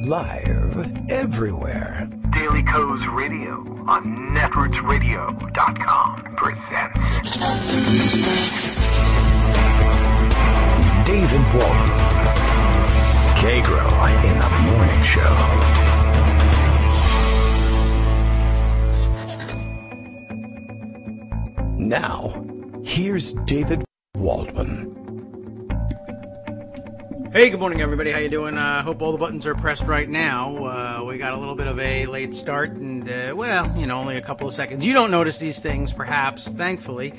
Live everywhere. Daily Co's Radio on netrootsradio.com presents David Waldman, Kagro in the Morning Show. Now, here's David Waldman. Hey, good morning, everybody. How you doing? Hope all the buttons are pressed right now. We got a little bit of a late start, and, only a couple of seconds. You don't notice these things, perhaps, thankfully.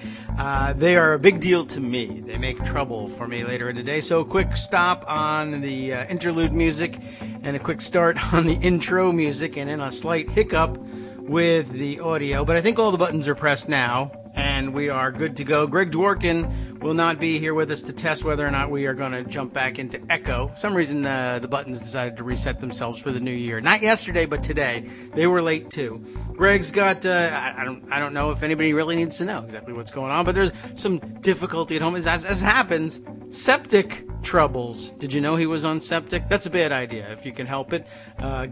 They are a big deal to me. They make trouble for me later in the day. So a quick stop on the interlude music and a quick start on the intro music, and then a slight hiccup with the audio. But I think all the buttons are pressed now, and we are good to go. Greg Dworkin will not be here with us to test whether or not we are going to jump back into echo. For some reason, the buttons decided to reset themselves for the new year. Not yesterday, but today. They were late, too. Greg's got, I don't know if anybody really needs to know exactly what's going on, but there's some difficulty at home. As happens, septic troubles. Did you know he was on septic? That's a bad idea, if you can help it.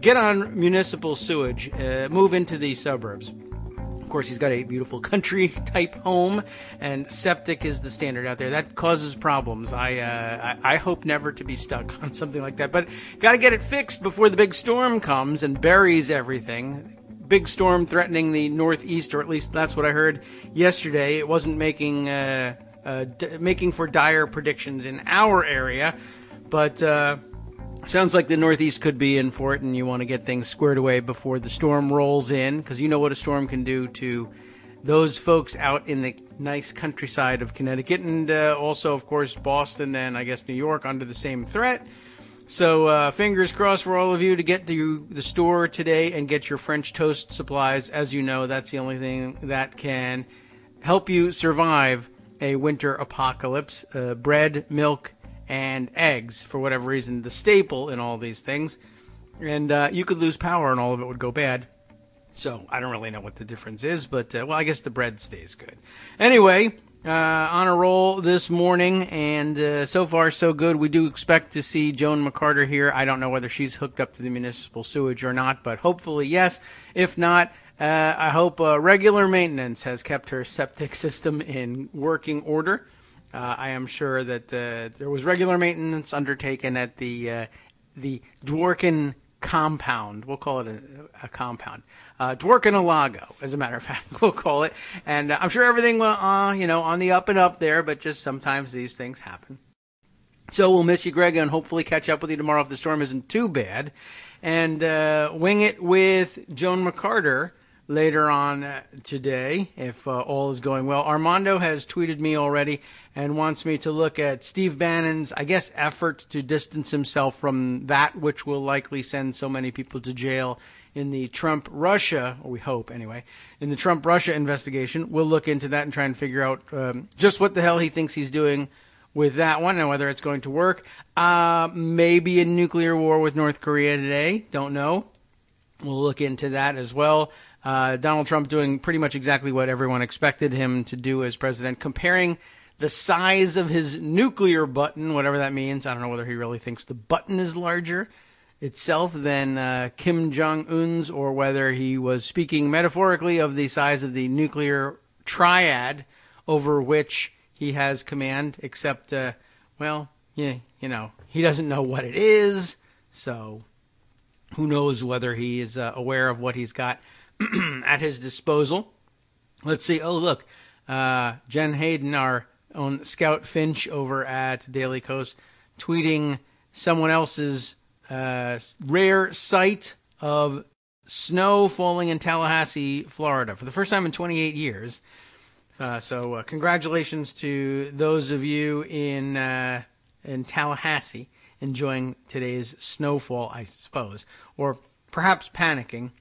Get on municipal sewage. Move into the suburbs. Of course, he's got a beautiful country-type home, and septic is the standard out there. That causes problems. I hope never to be stuck on something like that. But got to get it fixed before the big storm comes and buries everything. Big storm threatening the Northeast, or at least that's what I heard yesterday. It wasn't making for dire predictions in our area, but sounds like the Northeast could be in for it, and you want to get things squared away before the storm rolls in, because you know what a storm can do to those folks out in the nice countryside of Connecticut, and also, of course, Boston and I guess New York under the same threat. So fingers crossed for all of you to get to the store today and get your French toast supplies. As you know, that's the only thing that can help you survive a winter apocalypse. Bread, milk, and eggs, for whatever reason, the staple in all these things. And you could lose power and all of it would go bad. So I don't really know what the difference is, but, I guess the bread stays good. Anyway, on a roll this morning, and so far so good. We do expect to see Joan McCarter here. I don't know whether she's hooked up to the municipal sewage or not, but hopefully yes. If not, I hope regular maintenance has kept her septic system in working order. I am sure that there was regular maintenance undertaken at the Dworkin compound. We'll call it a compound. Dworkin-a-lago, as a matter of fact, we'll call it. And I'm sure everything went on the up and up there, but just sometimes these things happen. So we'll miss you, Greg, and hopefully catch up with you tomorrow if the storm isn't too bad. And wing it with Joan McCarter later on today, if all is going well. Armando has tweeted me already and wants me to look at Steve Bannon's, I guess, effort to distance himself from that which will likely send so many people to jail in the Trump-Russia, or we hope anyway, in the Trump-Russia investigation. We'll look into that and try and figure out just what the hell he thinks he's doing with that one and whether it's going to work. Maybe a nuclear war with North Korea today. Don't know. We'll look into that as well. Donald Trump doing pretty much exactly what everyone expected him to do as president, comparing the size of his nuclear button, whatever that means. I don't know whether he really thinks the button is larger itself than Kim Jong-un's, or whether he was speaking metaphorically of the size of the nuclear triad over which he has command, except, he doesn't know what it is, so who knows whether he is aware of what he's got at his disposal. Let's see. Oh, look. Jen Hayden, our own Scout Finch over at Daily Coast, tweeting someone else's rare sight of snow falling in Tallahassee, Florida, for the first time in 28 years. So congratulations to those of you in Tallahassee enjoying today's snowfall, I suppose, or perhaps panicking.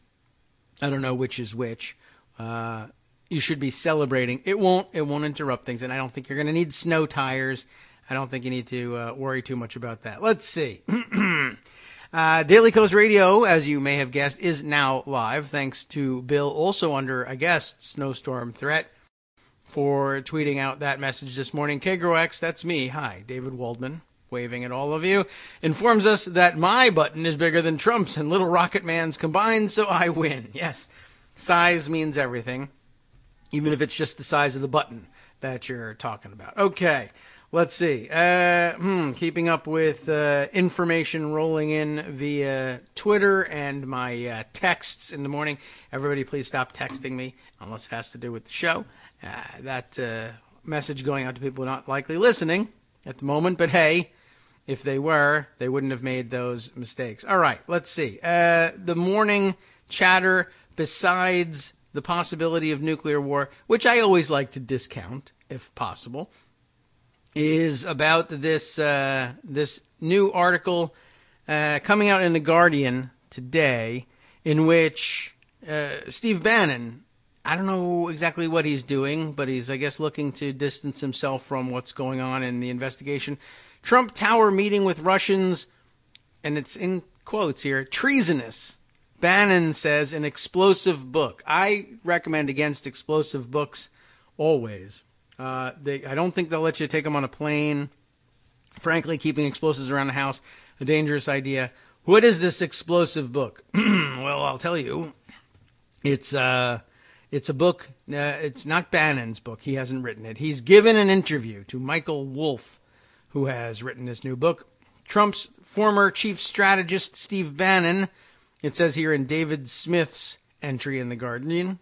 I don't know which is which. You should be celebrating. It won't interrupt things, and I don't think you're going to need snow tires. I don't think you need to worry too much about that. Let's see. Daily Coast Radio, as you may have guessed, is now live, thanks to Bill, also under, I guess, snowstorm threat, for tweeting out that message this morning. Kagro X, that's me. Hi, David Waldman. waving at all of you, informs us that my button is bigger than Trump's and Little Rocket Man's combined, so I win. Yes, size means everything, even if it's just the size of the button that you're talking about. Okay, let's see. Keeping up with information rolling in via Twitter and my texts in the morning. Everybody, please stop texting me unless it has to do with the show. That message going out to people not likely listening at the moment, but hey, if they were, they wouldn't have made those mistakes. All right, let's see. The morning chatter, besides the possibility of nuclear war, which I always like to discount if possible, is about this this new article coming out in The Guardian today, in which Steve Bannon, I don't know exactly what he's doing, but he's, I guess, looking to distance himself from what's going on in the investigation. Trump Tower meeting with Russians, and it's in quotes here, treasonous. Bannon says an explosive book. I recommend against explosive books always. I don't think they'll let you take them on a plane. Frankly, keeping explosives around the house, a dangerous idea. What is this explosive book? Well, I'll tell you. It's a book. It's not Bannon's book. He hasn't written it. He's given an interview to Michael Wolff, who has written this new book. Trump's former chief strategist, Steve Bannon, it says here in David Smith's entry in The Guardian,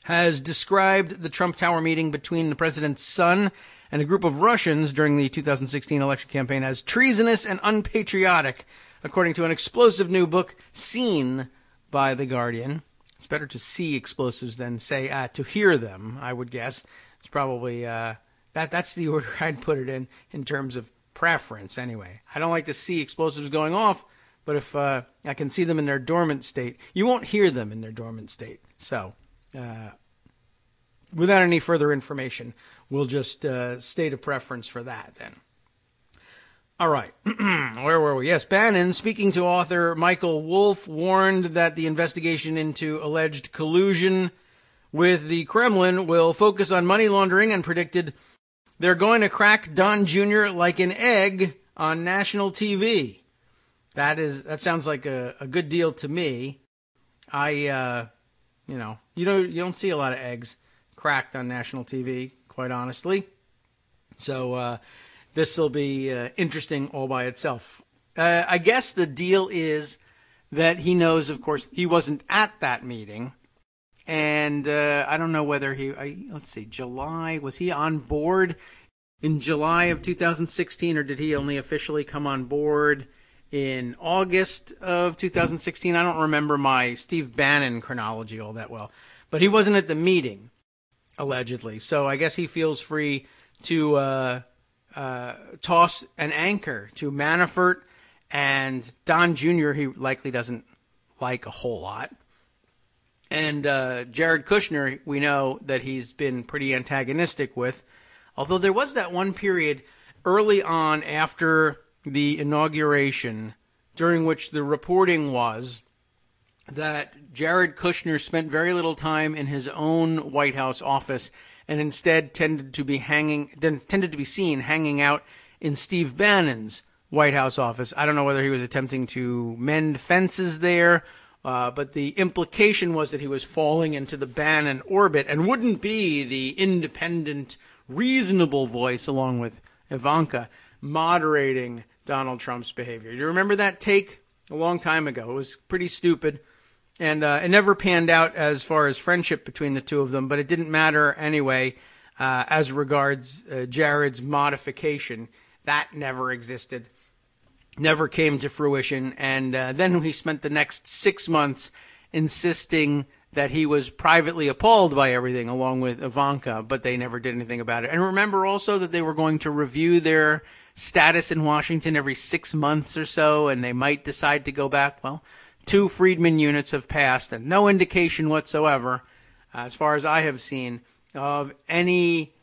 has described the Trump Tower meeting between the president's son and a group of Russians during the 2016 election campaign as treasonous and unpatriotic, according to an explosive new book seen by The Guardian. It's better to see explosives than say to hear them, I would guess. It's probably that's the order I'd put it in terms of preference anyway. I don't like to see explosives going off, but if I can see them in their dormant state, you won't hear them in their dormant state. So without any further information, we'll just state a preference for that then. All right. Where were we? Yes, Bannon, speaking to author Michael Wolff, warned that the investigation into alleged collusion with the Kremlin will focus on money laundering and predicted they're going to crack Don Jr. like an egg on national TV. That sounds like a good deal to me. You don't see a lot of eggs cracked on national TV, quite honestly. So this will be interesting all by itself. I guess the deal is that he knows, of course, he wasn't at that meeting. And I don't know whether July, was he on board in July of 2016, or did he only officially come on board in August of 2016? I don't remember my Steve Bannon chronology all that well. But he wasn't at the meeting, allegedly. So I guess he feels free to toss an anchor to Manafort and Don Jr., he likely doesn't like a whole lot. And Jared Kushner, we know that he's been pretty antagonistic with. Although there was that one period early on after the inauguration during which the reporting was that Jared Kushner spent very little time in his own White House office and instead tended to be seen hanging out in Steve Bannon's White House office. I don't know whether he was attempting to mend fences there, but the implication was that he was falling into the Bannon orbit and wouldn't be the independent, reasonable voice, along with Ivanka, moderating Donald Trump's behavior. You remember that take a long time ago? It was pretty stupid, and it never panned out as far as friendship between the two of them, but it didn't matter anyway as regards Jared's modification. That never existed, never came to fruition, and then he spent the next 6 months insisting that he was privately appalled by everything, along with Ivanka, but they never did anything about it. And remember also that they were going to review their status in Washington every 6 months or so, and they might decide to go back. Well, 2 Friedman units have passed, and no indication whatsoever, as far as I have seen, of any,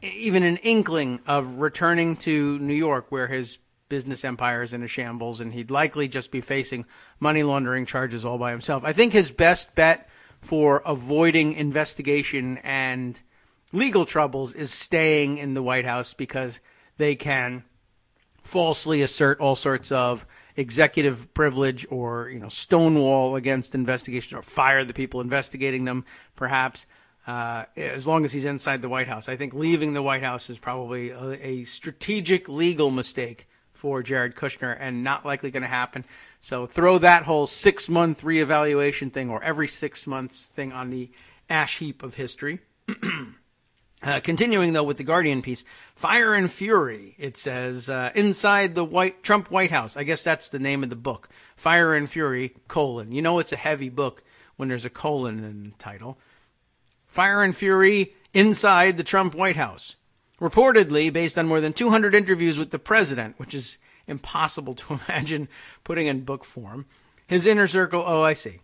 even an inkling of returning to New York, where his business empire is in a shambles, and he'd likely just be facing money laundering charges all by himself. I think his best bet for avoiding investigation and legal troubles is staying in the White House, because they can falsely assert all sorts of executive privilege or, stonewall against investigation or fire the people investigating them, perhaps, as long as he's inside the White House. I think leaving the White House is probably a strategic legal mistake for Jared Kushner and not likely going to happen. So throw that whole 6-month reevaluation thing or every 6 months thing on the ash heap of history. Continuing, though, with the Guardian piece, Fire and Fury, it says, inside the Trump White House. I guess that's the name of the book. Fire and Fury, : it's a heavy book when there's a colon in the title. Fire and Fury inside the Trump White House. Reportedly, based on more than 200 interviews with the president, which is impossible to imagine putting in book form. His inner circle, I see.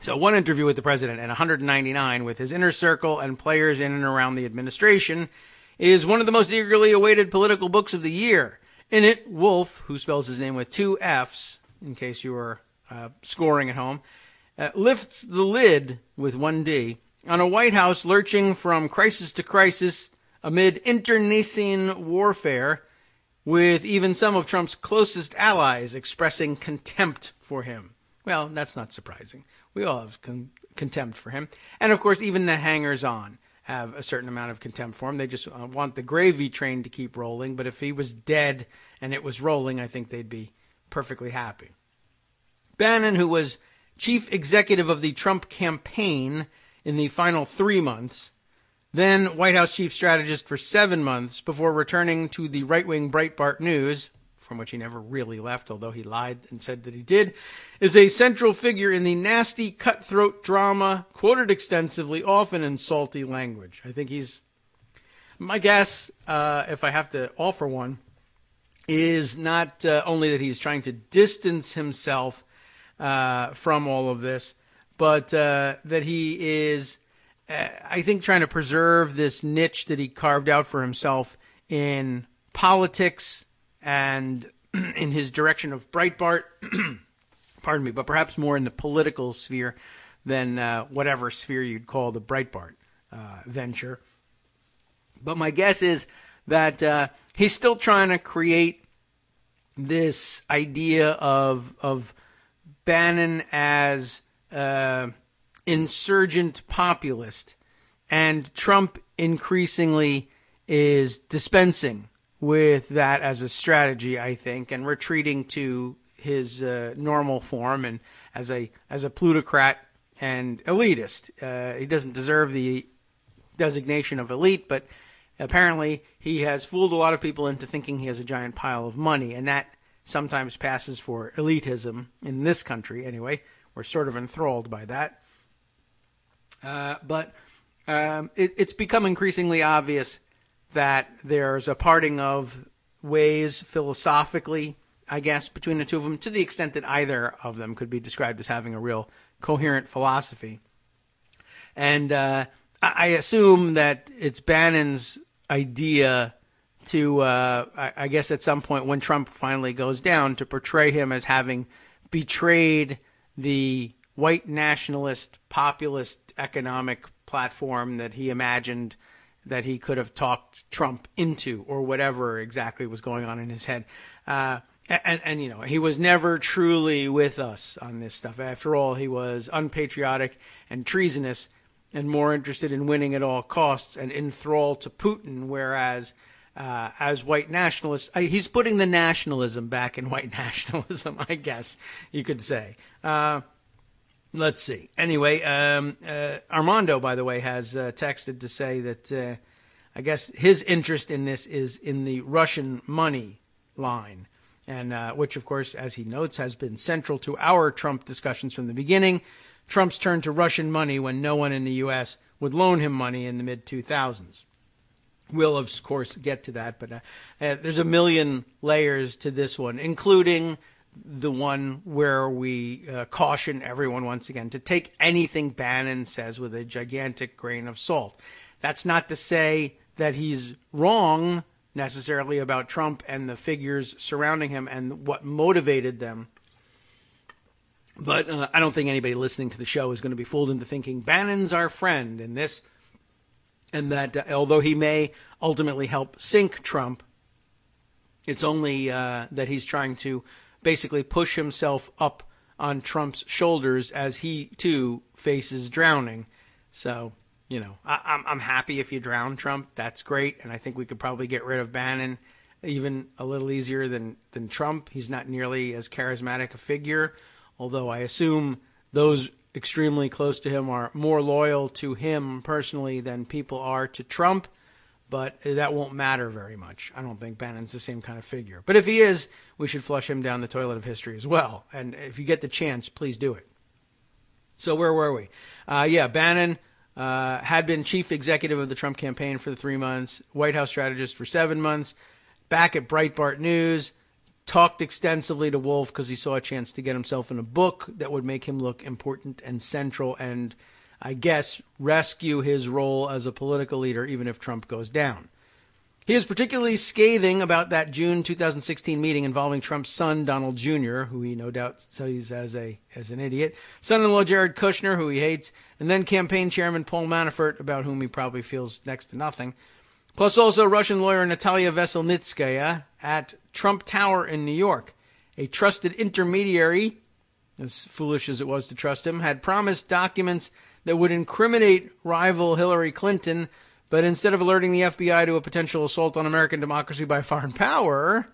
So one interview with the president and 199 with his inner circle and players in and around the administration is one of the most eagerly awaited political books of the year. In it, Wolf, who spells his name with 2 F's, in case you were scoring at home, lifts the lid with 1 D on a White House lurching from crisis to crisis amid internecine warfare, with even some of Trump's closest allies expressing contempt for him. Well, that's not surprising. We all have contempt for him. And, of course, even the hangers-on have a certain amount of contempt for him. They just want the gravy train to keep rolling. But if he was dead and it was rolling, I think they'd be perfectly happy. Bannon, who was chief executive of the Trump campaign in the final 3 months, then White House chief strategist for 7 months before returning to the right-wing Breitbart News, from which he never really left, although he lied and said that he did, is a central figure in the nasty, cutthroat drama, quoted extensively, often in salty language. I think my guess, if I have to offer one, is not only that he's trying to distance himself from all of this, but that he is, I think, trying to preserve this niche that he carved out for himself in politics and in his direction of Breitbart, pardon me, but perhaps more in the political sphere than whatever sphere you'd call the Breitbart venture. But my guess is that he's still trying to create this idea of Bannon as insurgent populist, and Trump increasingly is dispensing with that as a strategy, I think, and retreating to his normal form and as a plutocrat and elitist. He doesn't deserve the designation of elite, but apparently he has fooled a lot of people into thinking he has a giant pile of money, and that sometimes passes for elitism in this country anyway. We're sort of enthralled by that. But it's become increasingly obvious that there's a parting of ways philosophically, I guess, between the two of them, to the extent that either of them could be described as having a real coherent philosophy. And I assume that it's Bannon's idea to, I guess at some point when Trump finally goes down, to portray him as having betrayed the white nationalist, populist economic platform that he imagined that he could have talked Trump into, or whatever exactly was going on in his head. And he was never truly with us on this stuff. After all, he was unpatriotic and treasonous and more interested in winning at all costs and enthralled to Putin, whereas as white nationalists, he's putting the nationalism back in white nationalism, I guess you could say. Let's see. Anyway, Armando, by the way, has texted to say that I guess his interest in this is in the Russian money line, and which, of course, as he notes, has been central to our Trump discussions from the beginning. Trump's turned to Russian money when no one in the U.S. would loan him money in the mid-2000s. We'll, of course, get to that, but there's a million layers to this one, including the one where we caution everyone once again to take anything Bannon says with a gigantic grain of salt. That's not to say that he's wrong necessarily about Trump and the figures surrounding him and what motivated them. But I don't think anybody listening to the show is going to be fooled into thinking Bannon's our friend in this, and that although he may ultimately help sink Trump, It's only that he's trying to basically push himself up on Trump's shoulders as he, too, faces drowning. So, you know, I'm happy if you drown Trump. That's great. And I think we could probably get rid of Bannon even a little easier than Trump. He's not nearly as charismatic a figure, although I assume those extremely close to him are more loyal to him personally than people are to Trump. But that won't matter very much. I don't think Bannon's the same kind of figure. But if he is, we should flush him down the toilet of history as well. And if you get the chance, please do it. So where were we? Bannon had been chief executive of the Trump campaign for 3 months, White House strategist for 7 months, back at Breitbart News, talked extensively to Wolf because he saw a chance to get himself in a book that would make him look important and central and, I guess, rescue his role as a political leader even if Trump goes down. He is particularly scathing about that June 2016 meeting involving Trump's son, Donald Jr., who he no doubt sees as an idiot, son-in-law Jared Kushner, who he hates, and then campaign chairman Paul Manafort, about whom he probably feels next to nothing, plus also Russian lawyer Natalia Veselnitskaya at Trump Tower in New York. A trusted intermediary, as foolish as it was to trust him, had promised documents that would incriminate rival Hillary Clinton, but instead of alerting the FBI to a potential assault on American democracy by foreign power,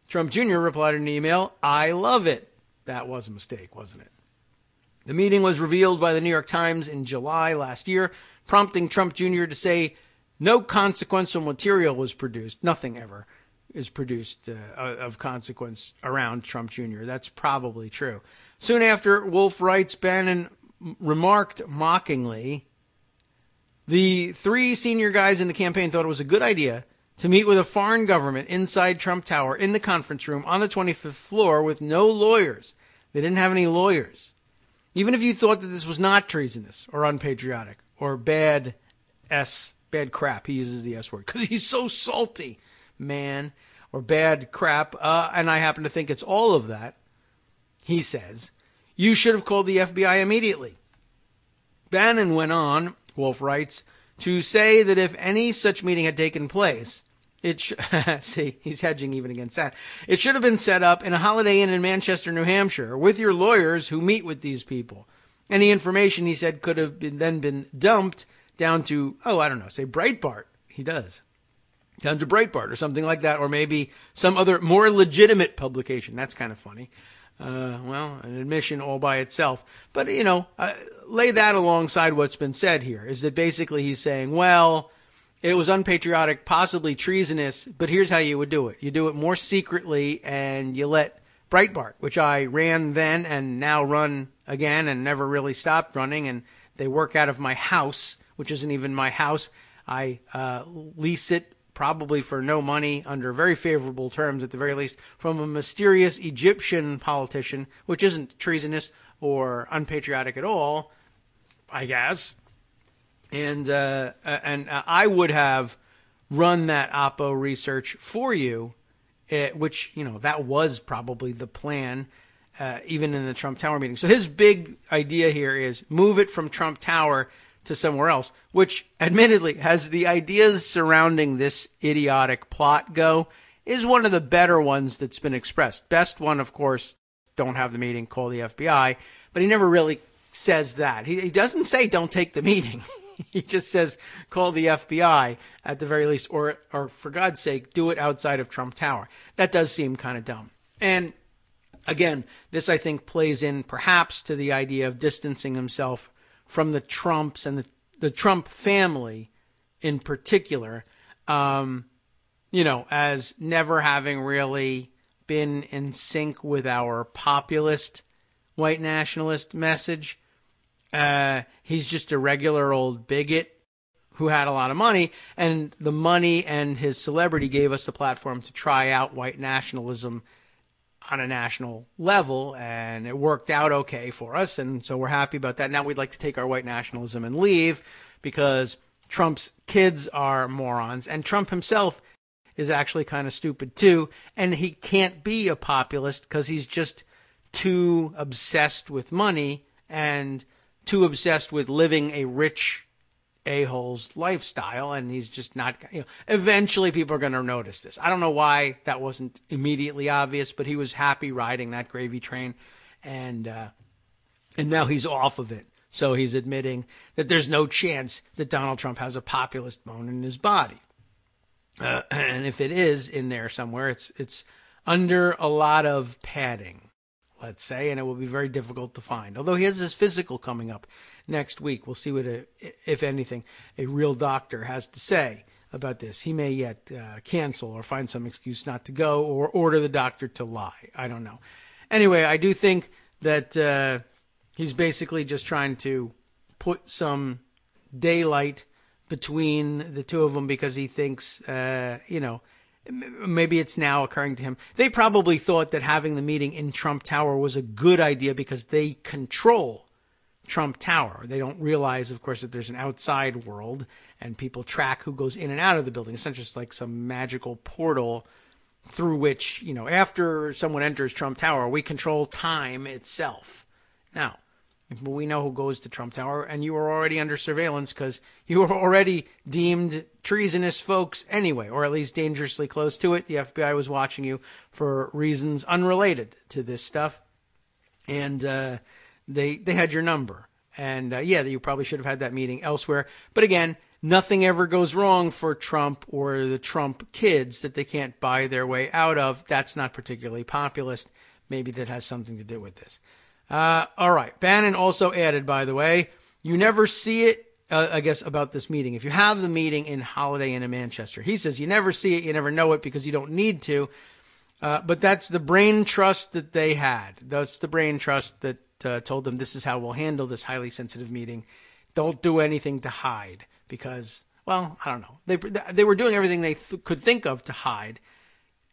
Trump Jr. replied in an email, "I love it." That was a mistake, wasn't it? The meeting was revealed by the New York Times in July last year, prompting Trump Jr. to say no consequential material was produced. Nothing ever is produced of consequence around Trump Jr. That's probably true. Soon after, Wolf writes, Bannon remarked mockingly, the 3 senior guys in the campaign thought it was a good idea to meet with a foreign government inside Trump Tower in the conference room on the 25th floor with no lawyers. They didn't have any lawyers. Even if you thought that this was not treasonous or unpatriotic or bad crap, he uses the S word because he's so salty, man, or bad crap, and I happen to think it's all of that, he says, you should have called the FBI immediately. Bannon went on, Wolf writes, to say that if any such meeting had taken place, see, he's hedging even against that. It should have been set up in a Holiday Inn in Manchester, New Hampshire, with your lawyers who meet with these people. Any information, he said, could have been dumped down to, say Breitbart. He does. Down to Breitbart or something like that, or maybe some other more legitimate publication. That's kind of funny. An admission all by itself. But, lay that alongside what's been said here, is that basically he's saying, well, it was unpatriotic, possibly treasonous, but here's how you would do it. You do it more secretly, and you let Breitbart, which I ran then and now run again and never really stopped running, and they work out of my house, which isn't even my house. I lease it probably for no money under very favorable terms, at the very least, from a mysterious Egyptian politician, which isn't treasonous or unpatriotic at all, I guess. And I would have run that Oppo research for you, which, that was probably the plan, even in the Trump Tower meeting. So his big idea here is move it from Trump Tower to somewhere else, which admittedly, as the ideas surrounding this idiotic plot go, is one of the better ones that's been expressed. Best one, of course, don't have the meeting, call the FBI, but he never really says that. He doesn't say don't take the meeting. He just says call the FBI at the very least, or for God's sake, do it outside of Trump Tower. That does seem kind of dumb. And again, this I think plays in perhaps to the idea of distancing himself from the Trumps and the Trump family in particular, as never having really been in sync with our populist white nationalist message. He's just a regular old bigot who had a lot of money, and the money and his celebrity gave us the platform to try out white nationalism on a national level, and it worked out okay for us, and so we're happy about that. Now we'd like to take our white nationalism and leave because Trump's kids are morons, and Trump himself is actually kind of stupid too, and he can't be a populist because he's just too obsessed with money and too obsessed with living a rich, a-hole's lifestyle, and he's just not, eventually people are going to notice this. I don't know why that wasn't immediately obvious, but he was happy riding that gravy train, and now he's off of it. So he's admitting that there's no chance that Donald Trump has a populist bone in his body. And if it is in there somewhere, it's under a lot of padding, let's say, and it will be very difficult to find. Although he has his physical coming up next week. We'll see what, if anything, a real doctor has to say about this. He may yet cancel or find some excuse not to go or order the doctor to lie. I don't know. Anyway, I do think that he's basically just trying to put some daylight between the two of them because he thinks, maybe it's now occurring to him. They probably thought that having the meeting in Trump Tower was a good idea because they control Trump Tower. They don't realize, of course, that there's an outside world and people track who goes in and out of the building. It's not just like some magical portal through which, after someone enters Trump Tower, we control time itself. Now, we know who goes to Trump Tower, and you are already under surveillance because you are already deemed treasonous folks anyway, or at least dangerously close to it. The FBI was watching you for reasons unrelated to this stuff, and they had your number. And you probably should have had that meeting elsewhere. But again, nothing ever goes wrong for Trump or the Trump kids that they can't buy their way out of. That's not particularly populist. Maybe that has something to do with this. All right. Bannon also added, by the way, you never see it, I guess, about this meeting. If you have the meeting in Holiday Inn in Manchester, he says you never see it, you never know it because you don't need to. But that's the brain trust that they had. That's the brain trust that told them this is how we'll handle this highly sensitive meeting. Don't do anything to hide because, well, I don't know. They were doing everything they could think of to hide,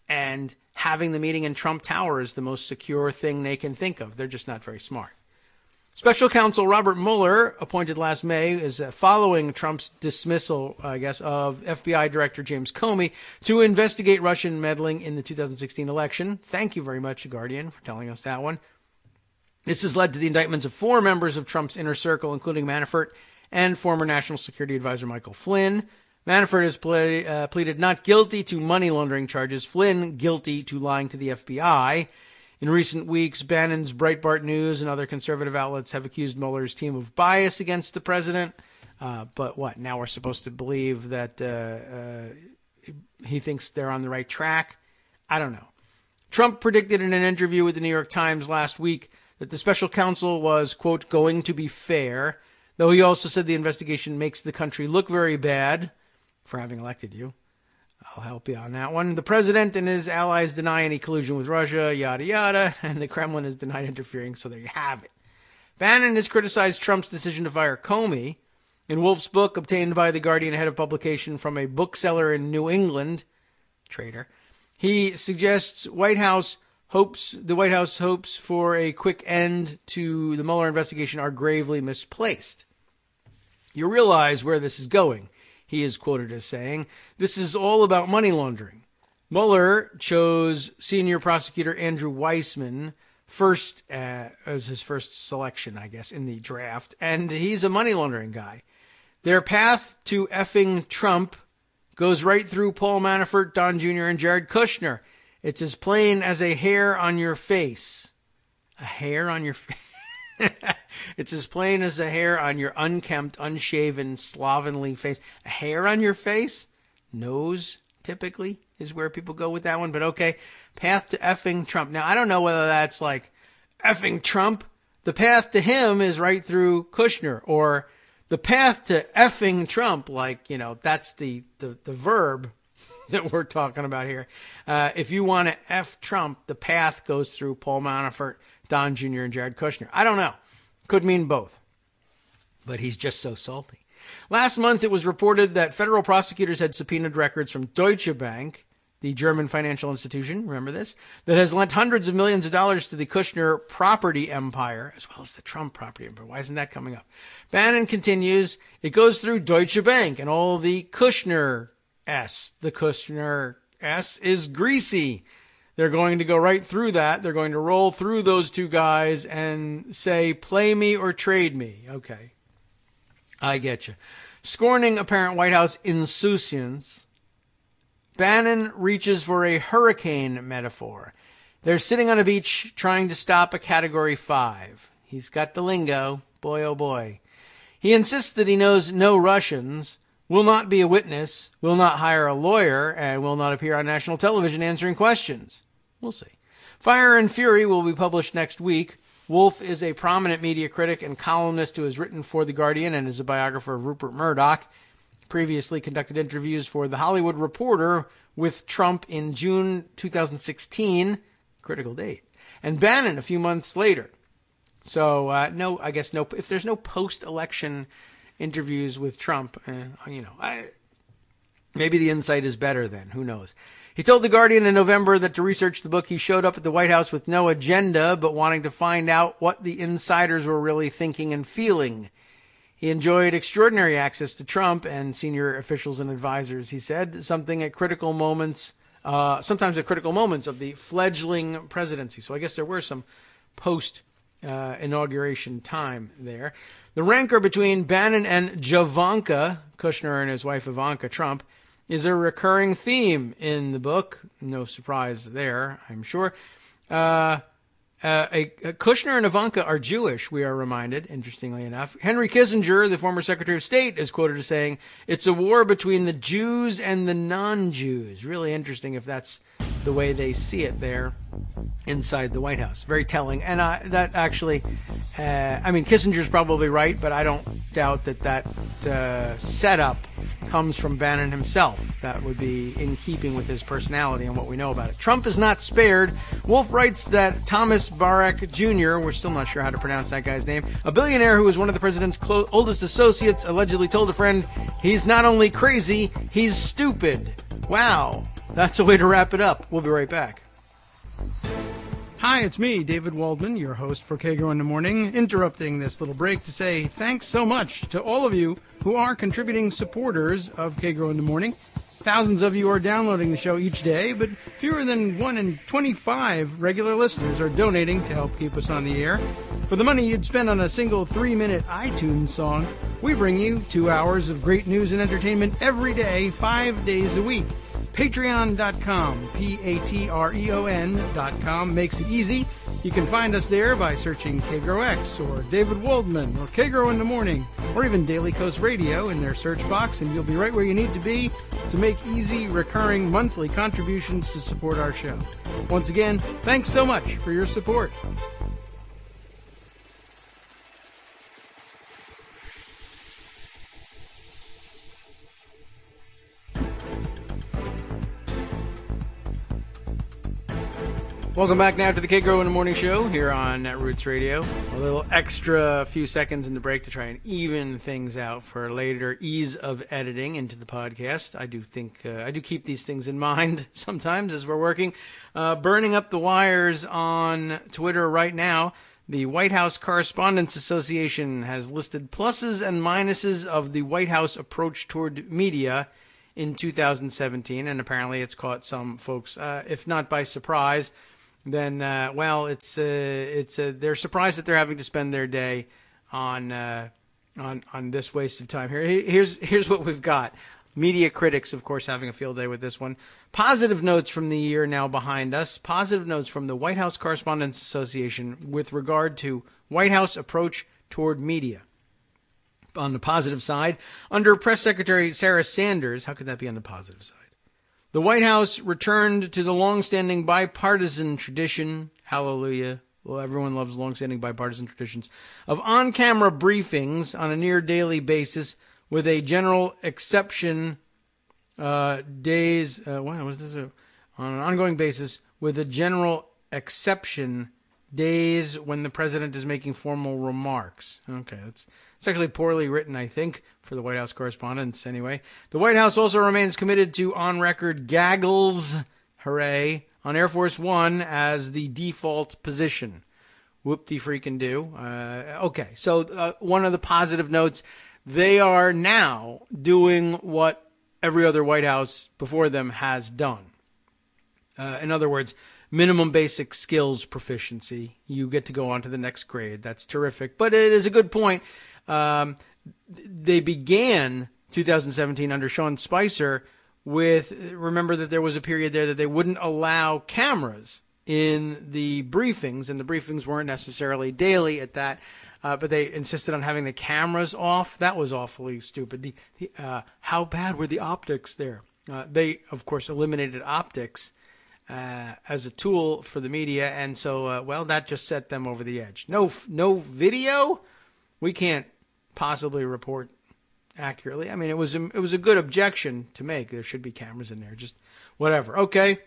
and having the meeting in Trump Tower is the most secure thing they can think of. They're just not very smart. Special counsel Robert Mueller, appointed last May, is following Trump's dismissal, I guess, of FBI Director James Comey to investigate Russian meddling in the 2016 election. Thank you very much, Guardian, for telling us that one. This has led to the indictments of 4 members of Trump's inner circle, including Manafort and former National Security Advisor Michael Flynn. Manafort has pleaded not guilty to money laundering charges. Flynn guilty to lying to the FBI. In recent weeks, Bannon's Breitbart News and other conservative outlets have accused Mueller's team of bias against the president. But what? Now we're supposed to believe that he thinks they're on the right track? I don't know. Trump predicted in an interview with the New York Times last week that the special counsel was, quote, going to be fair, though he also said the investigation makes the country look very bad for having elected you. I'll help you on that one. The president and his allies deny any collusion with Russia, yada, yada, and the Kremlin has denied interfering, so there you have it. Bannon has criticized Trump's decision to fire Comey. In Wolf's book, obtained by The Guardian ahead of publication from a bookseller in New England, traitor, he suggests the White House hopes for a quick end to the Mueller investigation are gravely misplaced. You realize where this is going, he is quoted as saying. This is all about money laundering. Mueller chose senior prosecutor Andrew Weissman first as his first selection, I guess, in the draft, and he's a money laundering guy. Their path to effing Trump goes right through Paul Manafort, Don Jr., and Jared Kushner. It's as plain as a hair on your face. A hair on your face? It's as plain as a hair on your unkempt, unshaven, slovenly face. A hair on your face? Nose, typically, is where people go with that one. But okay, path to effing Trump. Now, I don't know whether that's like effing Trump. The path to him is right through Kushner. Or the path to effing Trump, like, that's the verb that we're talking about here. If you want to F Trump, the path goes through Paul Manafort, Don Jr., and Jared Kushner. I don't know. Could mean both. But he's just so salty. Last month, it was reported that federal prosecutors had subpoenaed records from Deutsche Bank, the German financial institution, remember this, that has lent hundreds of millions of dollars to the Kushner property empire, as well as the Trump property empire. Why isn't that coming up? Bannon continues, it goes through Deutsche Bank and all the Kushner S. The Kushner S is greasy. They're going to go right through that. They're going to roll through those two guys and say, play me or trade me. Okay. I get you. Scorning apparent White House insouciance, Bannon reaches for a hurricane metaphor. They're sitting on a beach trying to stop a Category 5. He's got the lingo. Boy, oh boy. He insists that he knows no Russians, will not be a witness, will not hire a lawyer, and will not appear on national television answering questions. We'll see. Fire and Fury will be published next week. Wolf is a prominent media critic and columnist who has written for The Guardian and is a biographer of Rupert Murdoch. Previously conducted interviews for The Hollywood Reporter with Trump in June 2016, critical date, and Bannon a few months later. So, if there's no post-election interviews with Trump, maybe the insight is better then. Who knows? He told The Guardian in November that to research the book, he showed up at the White House with no agenda, but wanting to find out what the insiders were really thinking and feeling. He enjoyed extraordinary access to Trump and senior officials and advisors, he said, sometimes at critical moments of the fledgling presidency. So I guess there were some post-inauguration time there. The rancor between Bannon and Javanka, Kushner and his wife Ivanka Trump, is a recurring theme in the book. No surprise there, I'm sure. Kushner and Ivanka are Jewish, we are reminded, interestingly enough. Henry Kissinger, the former Secretary of State, is quoted as saying, "It's a war between the Jews and the non-Jews." Really interesting if that's the way they see it there inside the White House. Very telling. And that actually, Kissinger's probably right, but I don't doubt that setup comes from Bannon himself. That would be in keeping with his personality and what we know about it. Trump is not spared. Wolf writes that Thomas Barak Jr., we're still not sure how to pronounce that guy's name, a billionaire who was one of the president's oldest associates, allegedly told a friend, "He's not only crazy, he's stupid." Wow. That's a way to wrap it up. We'll be right back. Hi, it's me, David Waldman, your host for Kagro in the Morning, interrupting this little break to say thanks so much to all of you who are contributing supporters of Kagro in the Morning. Thousands of you are downloading the show each day, but fewer than 1 in 25 regular listeners are donating to help keep us on the air. For the money you'd spend on a single 3-minute iTunes song, we bring you 2 hours of great news and entertainment every day, 5 days a week. Patreon.com, Patreon.com makes it easy. You can find us there by searching KagroX or David Waldman or Kagro in the Morning or even Daily Coast Radio in their search box, and you'll be right where you need to be to make easy, recurring monthly contributions to support our show. Once again, thanks so much for your support. Welcome back now to the Kagro in the Morning Show here on Netroots Radio. A little extra few seconds in the break to try and even things out for later ease of editing into the podcast. I do think I do keep these things in mind sometimes as we're working. Burning up the wires on Twitter right now. The White House Correspondents Association has listed pluses and minuses of the White House approach toward media in 2017, and apparently it's caught some folks, if not by surprise, then they're surprised that they're having to spend their day on this waste of time. Here's what we've got. Media critics, of course, having a field day with this one. Positive notes from the year now behind us. Positive notes from the White House Correspondents Association with regard to White House approach toward media. On the positive side, under Press Secretary Sarah Sanders, how could that be on the positive side? The White House returned to the long-standing bipartisan tradition, hallelujah, well, everyone loves long-standing bipartisan traditions, of on-camera briefings on a near-daily basis with a general exception on an ongoing basis with a general exception days when the president is making formal remarks. Okay, it's actually poorly written, I think, for the White House correspondents anyway. The White House also remains committed to on-record gaggles, hooray, on Air Force One as the default position. Whoop-de-freaking-do. Okay, so one of the positive notes, they are now doing what every other White House before them has done. In other words, minimum basic skills proficiency. You get to go on to the next grade. That's terrific. But it is a good point. they began 2017 under Sean Spicer with, remember that there was a period there that they wouldn't allow cameras in the briefings, and the briefings weren't necessarily daily at that, but they insisted on having the cameras off. That was awfully stupid. How bad were the optics there? They, of course, eliminated optics as a tool for the media, and so, well, that just set them over the edge. No video? We can't possibly report accurately. I mean, it was a good objection to make. There should be cameras in there. Just whatever. Okay.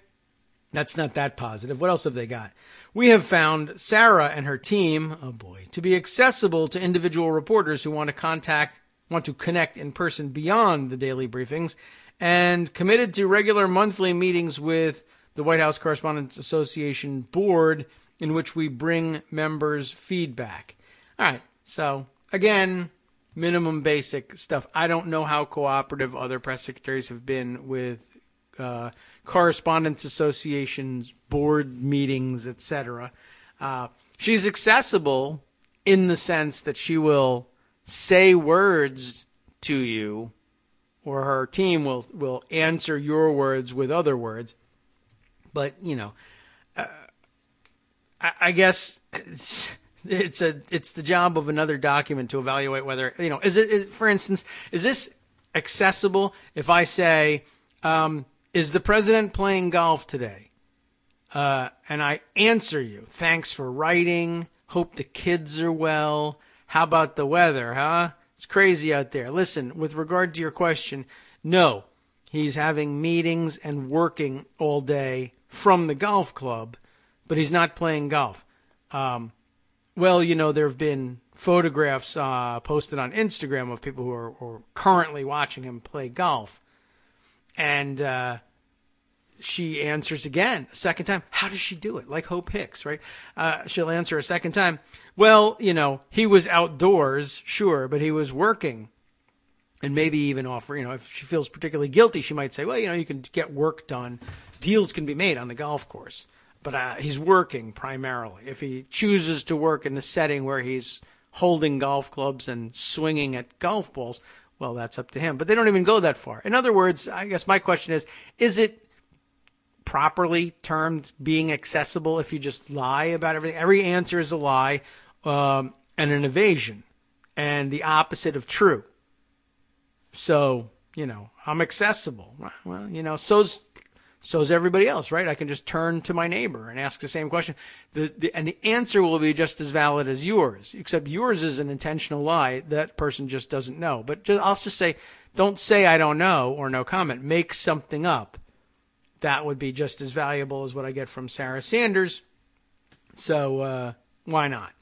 That's not that positive. What else have they got? We have found Sarah and her team, oh boy, to be accessible to individual reporters who want to connect in person beyond the daily briefings, and committed to regular monthly meetings with the White House Correspondents Association board, in which we bring members feedback. All right. So again, minimum basic stuff. I don't know how cooperative other press secretaries have been with Correspondents Associations, board meetings, etc. She's accessible in the sense that she will say words to you, or her team will answer your words with other words. But, I guess it's the job of another document to evaluate whether, for instance, is this accessible if I say, is the president playing golf today? And I answer you, thanks for writing, hope the kids are well, how about the weather, huh? It's crazy out there. Listen, with regard to your question, no, he's having meetings and working all day from the golf club, but he's not playing golf. Well, there have been photographs posted on Instagram of people who are currently watching him play golf. And she answers again, a second time. How does she do it? Like Hope Hicks, right? She'll answer a second time. Well, he was outdoors, sure, but he was working. And maybe even offer, if she feels particularly guilty, she might say, well, you can get work done. Deals can be made on the golf course. But he's working primarily. If he chooses to work in a setting where he's holding golf clubs and swinging at golf balls, well, that's up to him. But they don't even go that far. In other words, I guess my question is it properly termed being accessible if you just lie about everything? Every answer is a lie and an evasion and the opposite of true. So, I'm accessible. Well, so's everybody else, right? I can just turn to my neighbor and ask the same question. And the answer will be just as valid as yours, except yours is an intentional lie. That person just doesn't know. But I'll just say, don't say I don't know or no comment. Make something up. That would be just as valuable as what I get from Sarah Sanders. So why not?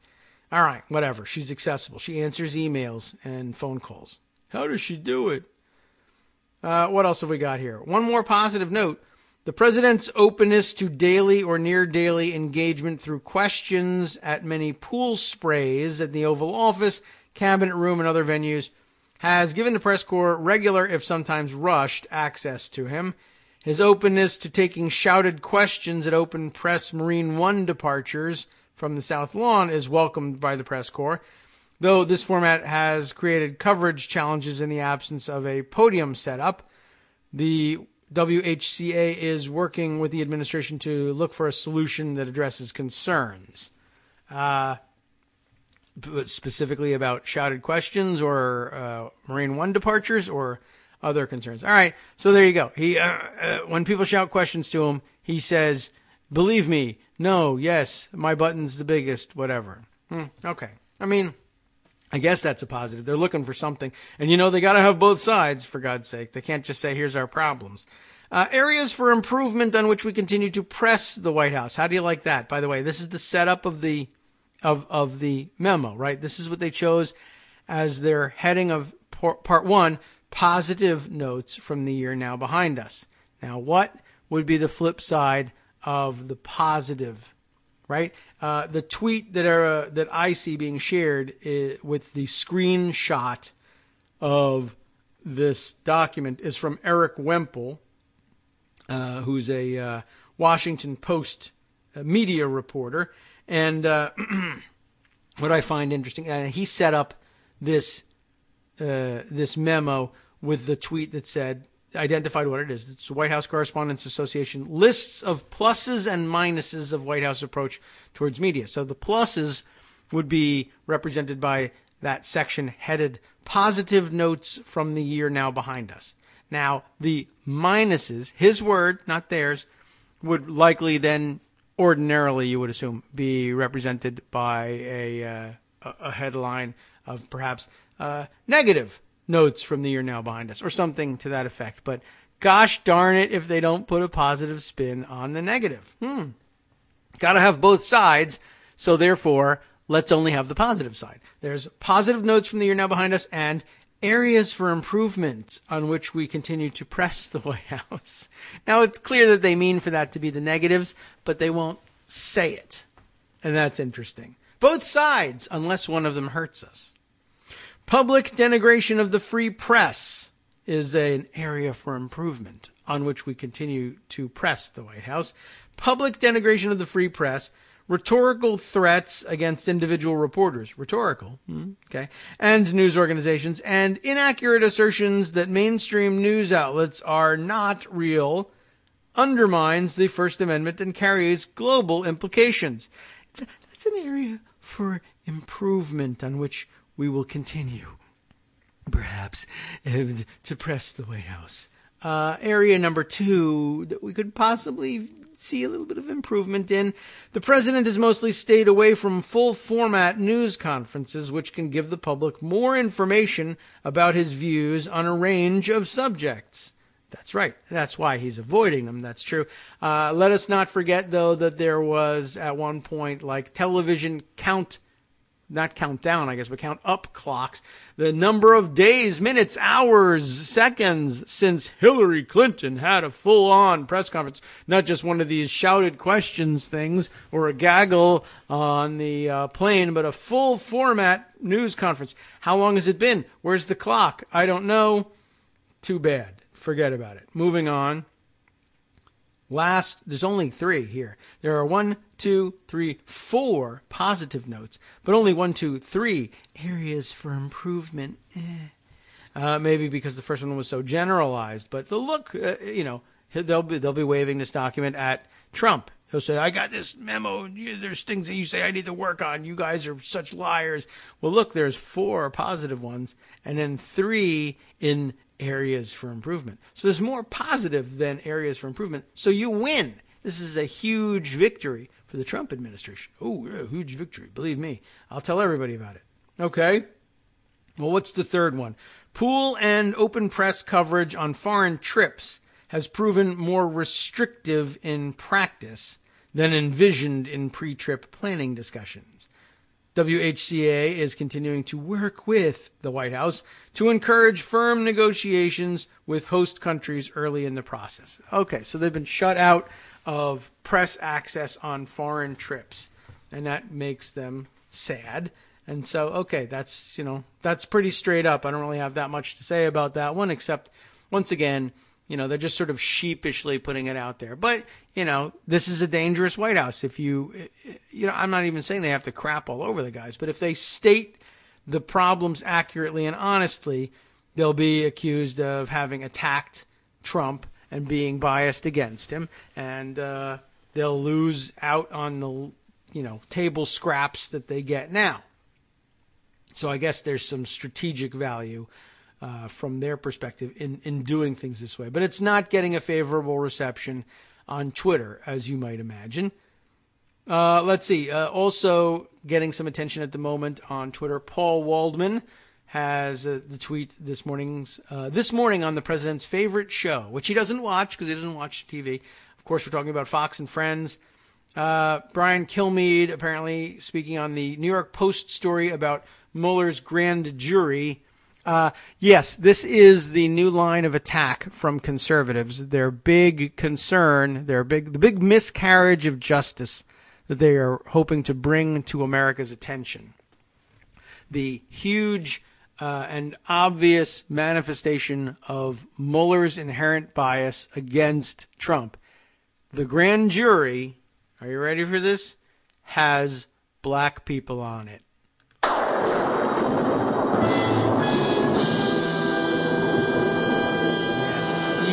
All right, whatever. She's accessible. She answers emails and phone calls. How does she do it? What else have we got here? One more positive note. The president's openness to daily or near daily engagement through questions at many pool sprays at the Oval Office, Cabinet Room, and other venues has given the press corps regular, if sometimes rushed, access to him. His openness to taking shouted questions at open press Marine One departures from the South Lawn is welcomed by the press corps, though this format has created coverage challenges in the absence of a podium setup. The WHCA is working with the administration to look for a solution that addresses concerns. Specifically about shouted questions or Marine One departures or other concerns. All right, so there you go. He when people shout questions to him, he says, believe me, no, yes, my button's the biggest, whatever. Okay. I mean, I guess that's a positive. They're looking for something. And, they got to have both sides, for God's sake. They can't just say, here's our problems. Areas for improvement on which we continue to press the White House. How do you like that? By the way, this is the setup of the memo, right? This is what they chose as their heading of part one, positive notes from the year now behind us. Now, what would be the flip side of the positive, right? The tweet that I see being shared with the screenshot of this document is from Eric Wemple, who's a Washington Post media reporter. And what I find interesting, he set up this this memo with the tweet that said, identified what it is. It's the White House Correspondents Association lists of pluses and minuses of White House approach towards media. So the pluses would be represented by that section headed positive notes from the year now behind us. Now, the minuses, his word, not theirs, would likely then ordinarily, you would assume, be represented by a headline of perhaps negative notes from the year now behind us, or something to that effect. But gosh darn it if they don't put a positive spin on the negative. Got to have both sides, so therefore, let's only have the positive side. There's positive notes from the year now behind us and areas for improvement on which we continue to press the White House. Now, it's clear that they mean for that to be the negatives, but they won't say it. And that's interesting. Both sides, unless one of them hurts us. Public denigration of the free press is an area for improvement on which we continue to press the White House. Public denigration of the free press, rhetorical threats against individual reporters, rhetorical, okay, and news organizations, and inaccurate assertions that mainstream news outlets are not real, undermines the First Amendment and carries global implications. That's an area for improvement on which we will continue, perhaps, to press the White House. Area number 2 that we could possibly see a little bit of improvement in. The president has mostly stayed away from full format news conferences, which can give the public more information about his views on a range of subjects. That's right. That's why he's avoiding them. That's true. Let us not forget, though, that there was at one point like television not countdown, I guess, but count up clocks, the number of days, minutes, hours, seconds since Hillary Clinton had a full-on press conference, not just one of these shouted questions things or a gaggle on the plane, but a full format news conference. How long has it been? Where's the clock? I don't know. Too bad. Forget about it. Moving on. There's only 3 here. There are 1, 2, 3, 4 positive notes, but only 1, 2, 3 areas for improvement. Maybe because the first one was so generalized, but they'll be waving this document at Trump. He'll say, I got this memo. There's things that you say I need to work on. You guys are such liars. Well, look, there's 4 positive ones and then 3 in areas for improvement. So there's more positive than areas for improvement. So you win. This is a huge victory for the Trump administration. Oh, yeah, huge victory. Believe me. I'll tell everybody about it. Okay. Well, what's the third one? Pool and open press coverage on foreign trips has proven more restrictive in practice than envisioned in pre-trip planning discussions. WHCA is continuing to work with the White House to encourage firm negotiations with host countries early in the process. Okay, so they've been shut out of press access on foreign trips, and that makes them sad. And so, okay, that's pretty straight up. I don't really have that much to say about that one, except, once again, they're just sort of sheepishly putting it out there. But, this is a dangerous White House. If I'm not even saying they have to crap all over the guys, but if they state the problems accurately and honestly, they'll be accused of having attacked Trump and being biased against him. And they'll lose out on the, table scraps that they get now. So I guess there's some strategic value from their perspective in doing things this way. But it's not getting a favorable reception on Twitter, as you might imagine. Let's see. Also getting some attention at the moment on Twitter, Paul Waldman has the tweet this morning on the president's favorite show, which he doesn't watch because he doesn't watch TV. Of course, we're talking about Fox and Friends. Brian Kilmeade apparently speaking on the New York Post story about Mueller's grand jury. Yes, this is the new line of attack from conservatives. Their big concern, the big miscarriage of justice that they are hoping to bring to America's attention. The huge and obvious manifestation of Mueller's inherent bias against Trump. The grand jury, are you ready for this? Has black people on it.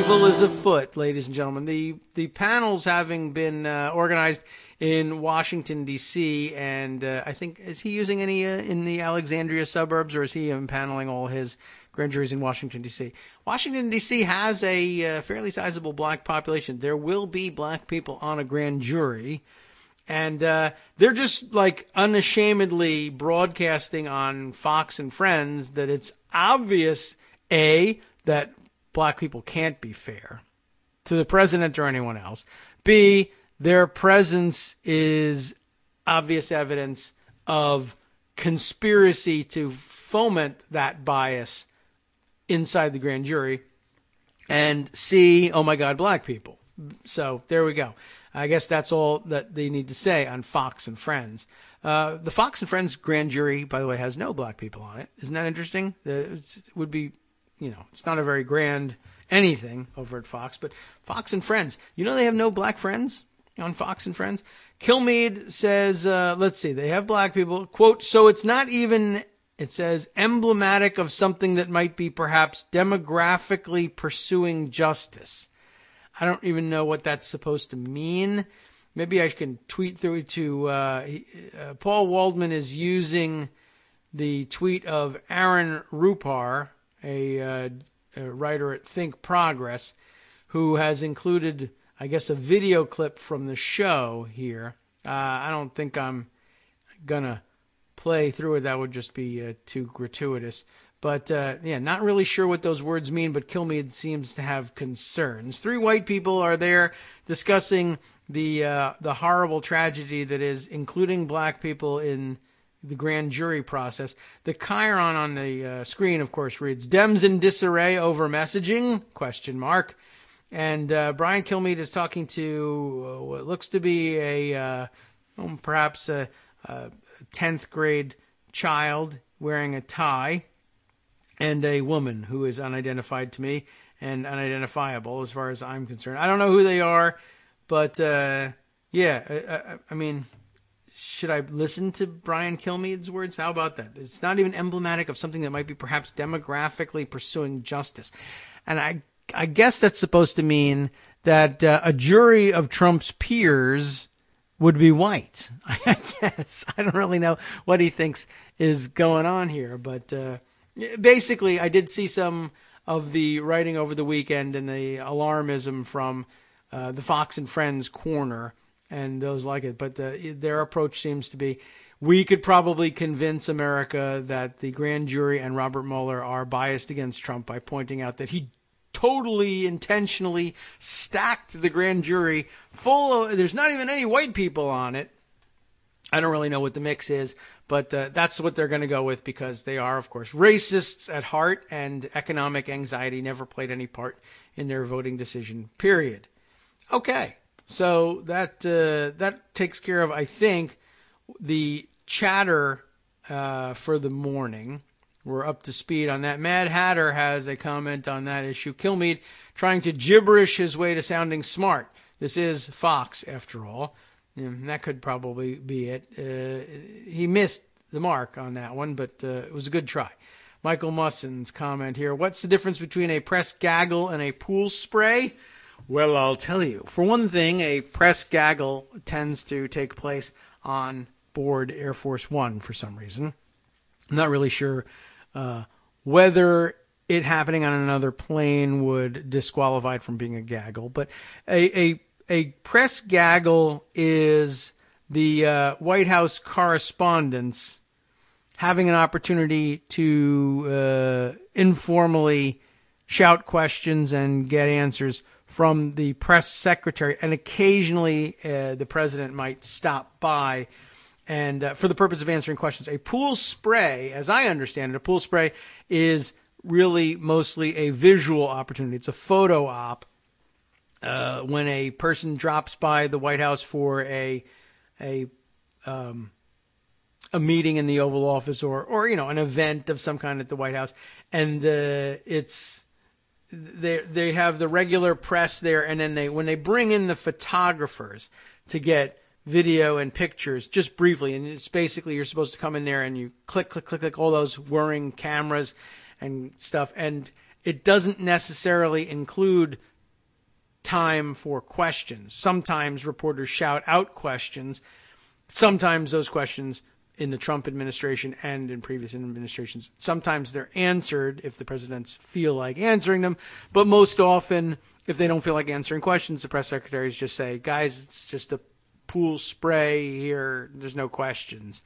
evil is afoot, ladies and gentlemen. The panels having been organized in Washington, D.C., and I think, is he using any in the Alexandria suburbs, or is he impaneling all his grand juries in Washington, D.C.? Washington, D.C. has a fairly sizable black population. There will be black people on a grand jury, and they're just like unashamedly broadcasting on Fox and Friends that it's obvious, A, that black people can't be fair to the president or anyone else. B, their presence is obvious evidence of conspiracy to foment that bias inside the grand jury. And C, oh my God, black people. So there we go. I guess that's all that they need to say on Fox and Friends. The Fox and Friends grand jury, by the way, has no black people on it. Isn't that interesting? It would be, it's not a very grand anything over at Fox, but Fox and Friends, they have no black friends on Fox and Friends. Kilmeade says, let's see, they have black people, quote, so it's not even, it says, emblematic of something that might be perhaps demographically pursuing justice. I don't even know what that's supposed to mean. Maybe I can tweet through to, Paul Waldman is using the tweet of Aaron Rupar, a writer at Think Progress, who has included, I guess, a video clip from the show here. I don't think I'm going to play through it. That would just be too gratuitous. But, not really sure what those words mean, but Kilmeade seems to have concerns. 3 white people are there discussing the horrible tragedy that is including black people in the grand jury process. The chyron on the screen, of course, reads, Dems in disarray over messaging, ? And Brian Kilmeade is talking to what looks to be perhaps a 10th grade child wearing a tie, and a woman who is unidentified to me and unidentifiable as far as I'm concerned. I don't know who they are, but I mean, should I listen to Brian Kilmeade's words? How about that? It's not even emblematic of something that might be perhaps demographically pursuing justice. And I guess that's supposed to mean that a jury of Trump's peers would be white. I guess. I don't really know what he thinks is going on here. But basically, I did see some of the writing over the weekend and the alarmism from the Fox and Friends corner and those like it. But their approach seems to be, we could probably convince America that the grand jury and Robert Mueller are biased against Trump by pointing out that he totally intentionally stacked the grand jury full of, there's not even any white people on it. I don't really know what the mix is, but that's what they're going to go with because they are, of course, racists at heart, and economic anxiety never played any part in their voting decision, period. Okay, so that takes care of, I think, the chatter for the morning. We're up to speed on that. Mad Hatter has a comment on that issue. Kilmeade trying to gibberish his way to sounding smart. This is Fox, after all. That could probably be it. He missed the mark on that one, but it was a good try. Michael Musson's comment here. What's the difference between a press gaggle and a pool spray? Well, I'll tell you. For one thing, a press gaggle tends to take place on board Air Force One for some reason. I'm not really sure whether it happening on another plane would disqualify it from being a gaggle, but a press gaggle is the White House correspondents having an opportunity to informally shout questions and get answers from the press secretary, and occasionally the president might stop by and for the purpose of answering questions. A pool spray, as I understand it, a pool spray is really mostly a visual opportunity. It's a photo op. When a person drops by the White House for a meeting in the Oval Office or an event of some kind at the White House, and they have the regular press there, and then when they bring in the photographers to get video and pictures, just briefly, and it's basically you're supposed to come in there and you click all those whirring cameras and stuff, and it doesn't necessarily include time for questions. Sometimes reporters shout out questions. Sometimes those questions in the Trump administration and in previous administrations, sometimes they're answered if the presidents feel like answering them. But most often, if they don't feel like answering questions, the press secretaries just say, guys, it's just a pool spray here. There's no questions.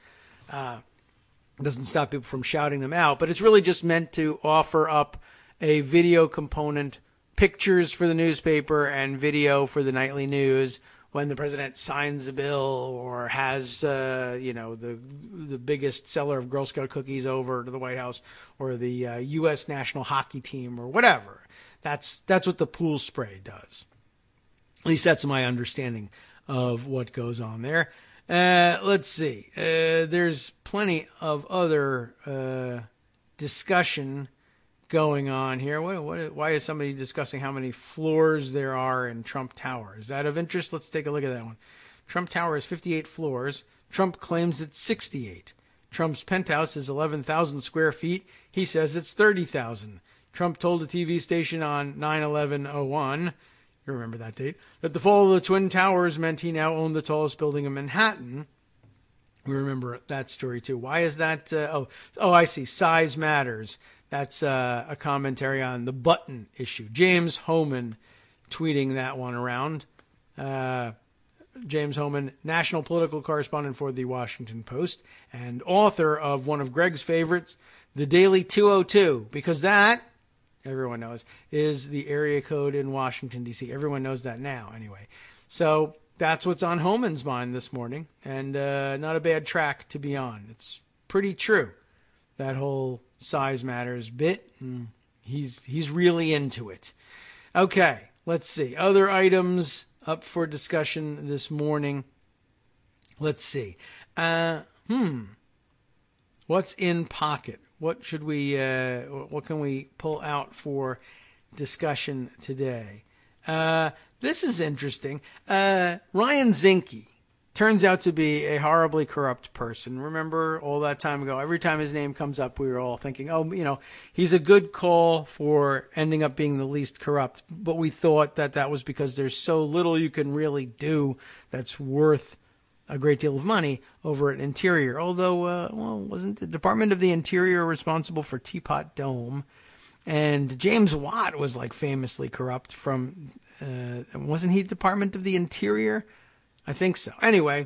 Doesn't stop people from shouting them out. But it's really just meant to offer up a video component, pictures for the newspaper and video for the nightly news, when the president signs a bill or has, the biggest seller of Girl Scout cookies over to the White House, or the U.S. national hockey team, or whatever. That's what the pool spray does. At least that's my understanding of what goes on there. Let's see. There's plenty of other discussion going on here. Why is somebody discussing how many floors there are in Trump Tower? Is that of interest? Let's take a look at that one. Trump Tower is 58 floors. Trump claims it's 68. Trump's penthouse is 11,000 square feet. He says it's 30,000. Trump told a TV station on 9/11/01, you remember that date, that the fall of the Twin Towers meant he now owned the tallest building in Manhattan. We remember that story too. Why is that? I see. Size matters. That's a commentary on the button issue. James Hohmann tweeting that one around. James Hohmann, national political correspondent for the Washington Post and author of one of Greg's favorites, The Daily 202, because that, everyone knows, is the area code in Washington, D.C. Everyone knows that now, anyway. So that's what's on Hohmann's mind this morning, and not a bad track to be on. It's pretty true, that whole size matters bit. He's really into it. Okay, let's see. Other items up for discussion this morning. Let's see. What's in pocket? What should we? What can we pull out for discussion today? This is interesting. Ryan Zinke turns out to be a horribly corrupt person. Remember all that time ago, every time his name comes up, we were all thinking, he's a good call for ending up being the least corrupt. But we thought that was because there's so little you can really do that's worth a great deal of money over at Interior. Although, wasn't the Department of the Interior responsible for Teapot Dome? And James Watt was famously corrupt from, wasn't he Department of the Interior? I think so. Anyway,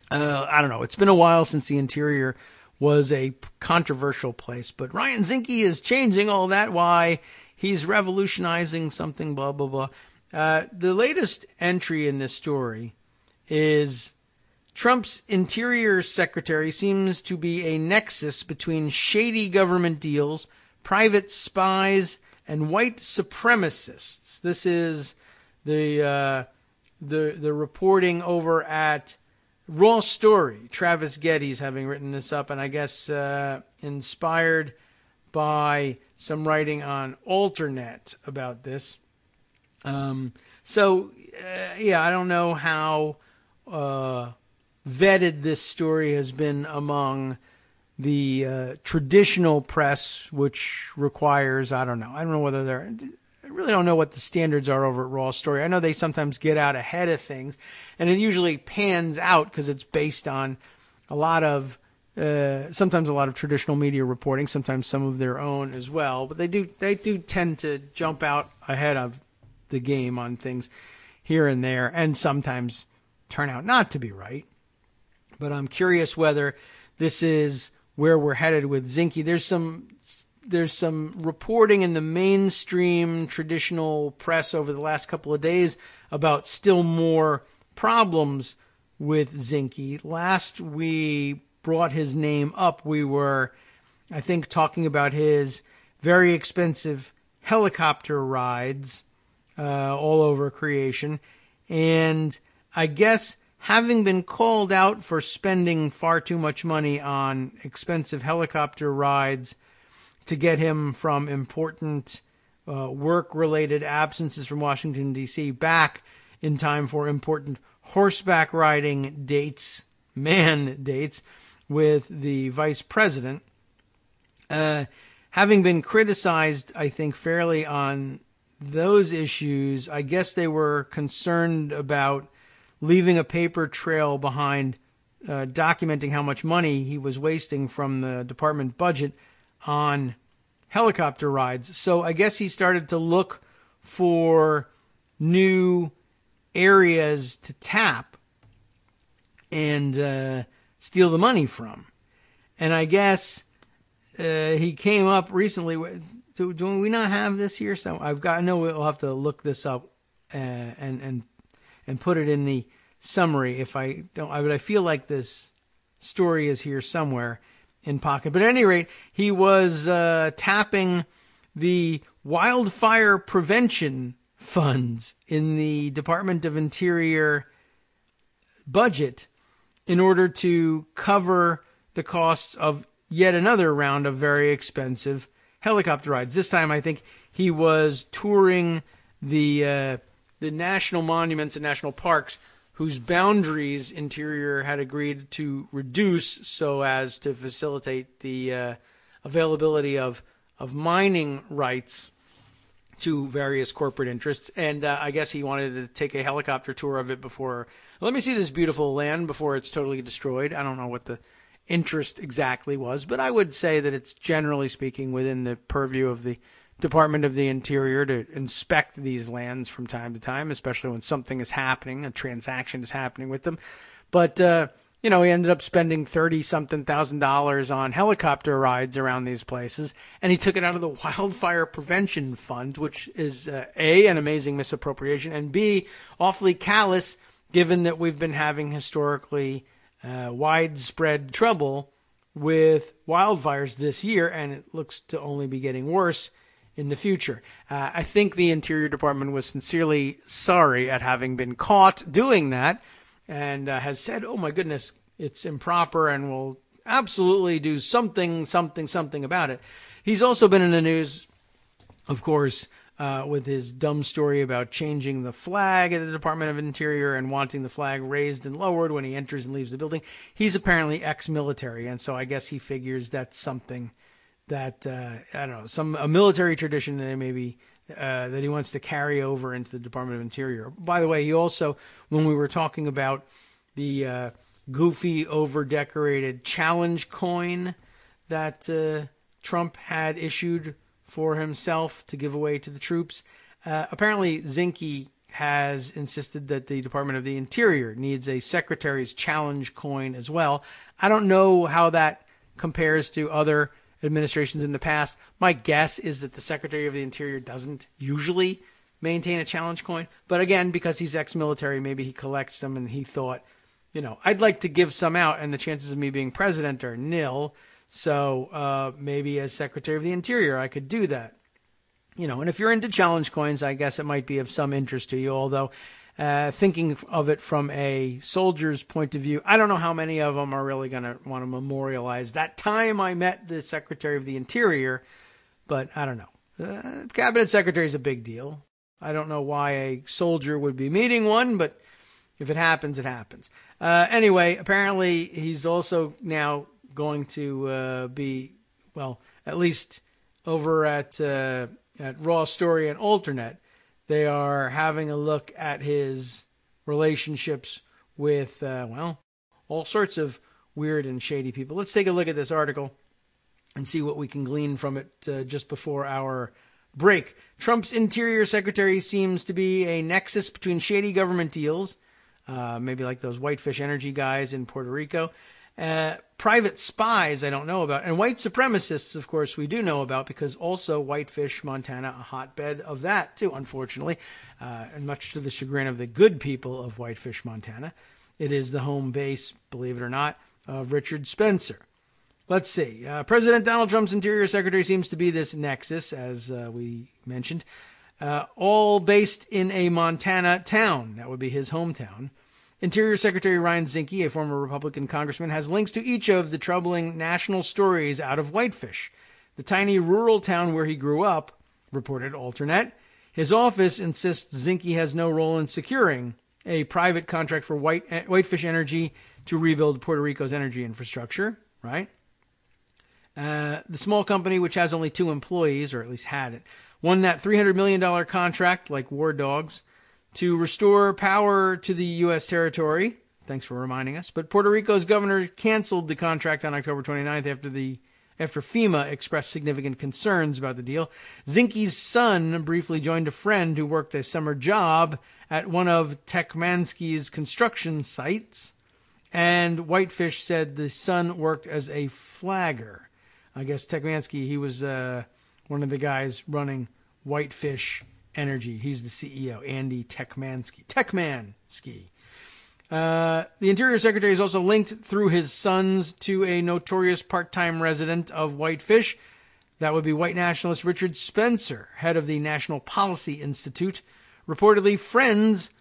I don't know. It's been a while since the Interior was a controversial place, but Ryan Zinke is changing all that. Why? He's revolutionizing something, blah, blah, blah. The latest entry in this story is Trump's Interior Secretary seems to be a nexus between shady government deals, private spies, and white supremacists. This is the reporting over at Raw Story. Travis Getty's having written this up, and I guess inspired by some writing on Alternet about this. I don't know how vetted this story has been among the traditional press, which requires, I don't know whether I really don't know what the standards are over at Raw Story. I know they sometimes get out ahead of things, and it usually pans out because it's based on sometimes a lot of traditional media reporting, sometimes some of their own as well. But they do tend to jump out ahead of the game on things here and there, and sometimes turn out not to be right. But I'm curious whether this is where we're headed with Zinke. There's some reporting in the mainstream traditional press over the last couple of days about still more problems with Zinke. Last we brought his name up, we were, I think, talking about his very expensive helicopter rides all over creation. And I guess having been called out for spending far too much money on expensive helicopter rides to get him from important work-related absences from Washington, D.C. back in time for important horseback riding mandates with the vice president. Having been criticized, I think, fairly on those issues, I guess they were concerned about leaving a paper trail behind documenting how much money he was wasting from the department budget on helicopter rides. So I guess he started to look for new areas to tap and steal the money from. And I guess he came up recently with, do we not have this here? So I know we'll have to look this up and put it in the summary if I don't. But I feel like this story is here somewhere in pocket. But at any rate, he was tapping the wildfire prevention funds in the Department of Interior budget in order to cover the costs of yet another round of very expensive helicopter rides. This time, I think he was touring the national monuments and national parks whose boundaries Interior had agreed to reduce so as to facilitate the availability of mining rights to various corporate interests. And I guess he wanted to take a helicopter tour of it before. Let me see this beautiful land before it's totally destroyed. I don't know what the interest exactly was, but I would say that it's generally speaking within the purview of the Department of the Interior to inspect these lands from time to time, especially when something is happening, a transaction is happening with them. But, he ended up spending $30-something thousand on helicopter rides around these places, and he took it out of the Wildfire Prevention Fund, which is, A, an amazing misappropriation, and B, awfully callous, given that we've been having historically widespread trouble with wildfires this year, and it looks to only be getting worse in the future. I think the Interior Department was sincerely sorry at having been caught doing that and has said, oh my goodness, it's improper and will absolutely do something about it. He's also been in the news, of course, with his dumb story about changing the flag at the Department of Interior and wanting the flag raised and lowered when he enters and leaves the building. He's apparently ex-military, and so I guess he figures that's something that, a military tradition that maybe that he wants to carry over into the Department of Interior. By the way, he also, when we were talking about the goofy, over-decorated challenge coin that Trump had issued for himself to give away to the troops. Apparently, Zinke has insisted that the Department of the Interior needs a secretary's challenge coin as well. I don't know how that compares to other administrations in the past. My guess is that the Secretary of the Interior doesn't usually maintain a challenge coin. But again, because he's ex-military, maybe he collects them and he thought, I'd like to give some out and the chances of me being president are nil. So maybe as Secretary of the Interior, I could do that. And if you're into challenge coins, I guess it might be of some interest to you. Although thinking of it from a soldier's point of view, I don't know how many of them are really going to want to memorialize that time I met the Secretary of the Interior. But I don't know. Cabinet Secretary is a big deal. I don't know why a soldier would be meeting one, but if it happens, it happens. Anyway, apparently he's also now going to be, at least over at Raw Story and Alternate, they are having a look at his relationships with, all sorts of weird and shady people. Let's take a look at this article and see what we can glean from it just before our break. Trump's Interior Secretary seems to be a nexus between shady government deals, maybe like those Whitefish Energy guys in Puerto Rico, private spies I don't know about, and white supremacists, of course, we do know about, because also Whitefish, Montana, a hotbed of that too, unfortunately, and much to the chagrin of the good people of Whitefish, Montana. It is the home base, believe it or not, of Richard Spencer. Let's see. President Donald Trump's Interior Secretary seems to be this nexus, as we mentioned, all based in a Montana town. That would be his hometown. Interior Secretary Ryan Zinke, a former Republican congressman, has links to each of the troubling national stories out of Whitefish, the tiny rural town where he grew up, reported Alternate. His office insists Zinke has no role in securing a private contract for Whitefish Energy to rebuild Puerto Rico's energy infrastructure, right? The small company, which has only 2 employees, or at least had it, won that $300 million contract, like war dogs, to restore power to the U.S. territory. Thanks for reminding us. But Puerto Rico's governor canceled the contract on October 29th after FEMA expressed significant concerns about the deal. Zinke's son briefly joined a friend who worked a summer job at one of Tekmansky's construction sites, and Whitefish said the son worked as a flagger. I guess Tekmansky, he was one of the guys running Whitefish Energy. He's the CEO, Andy Tekmansky. The Interior Secretary is also linked through his sons to a notorious part-time resident of Whitefish. That would be white nationalist Richard Spencer, head of the National Policy Institute, reportedly friends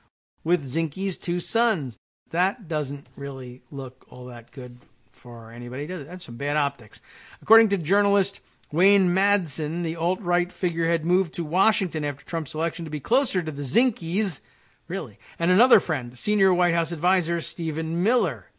with Zinke's 2 sons. That doesn't really look all that good for anybody, does it? That's some bad optics. According to journalist Wayne Madsen, the alt-right figurehead moved to Washington after Trump's election to be closer to the Zinkes, really, and another friend, senior White House advisor Stephen Miller.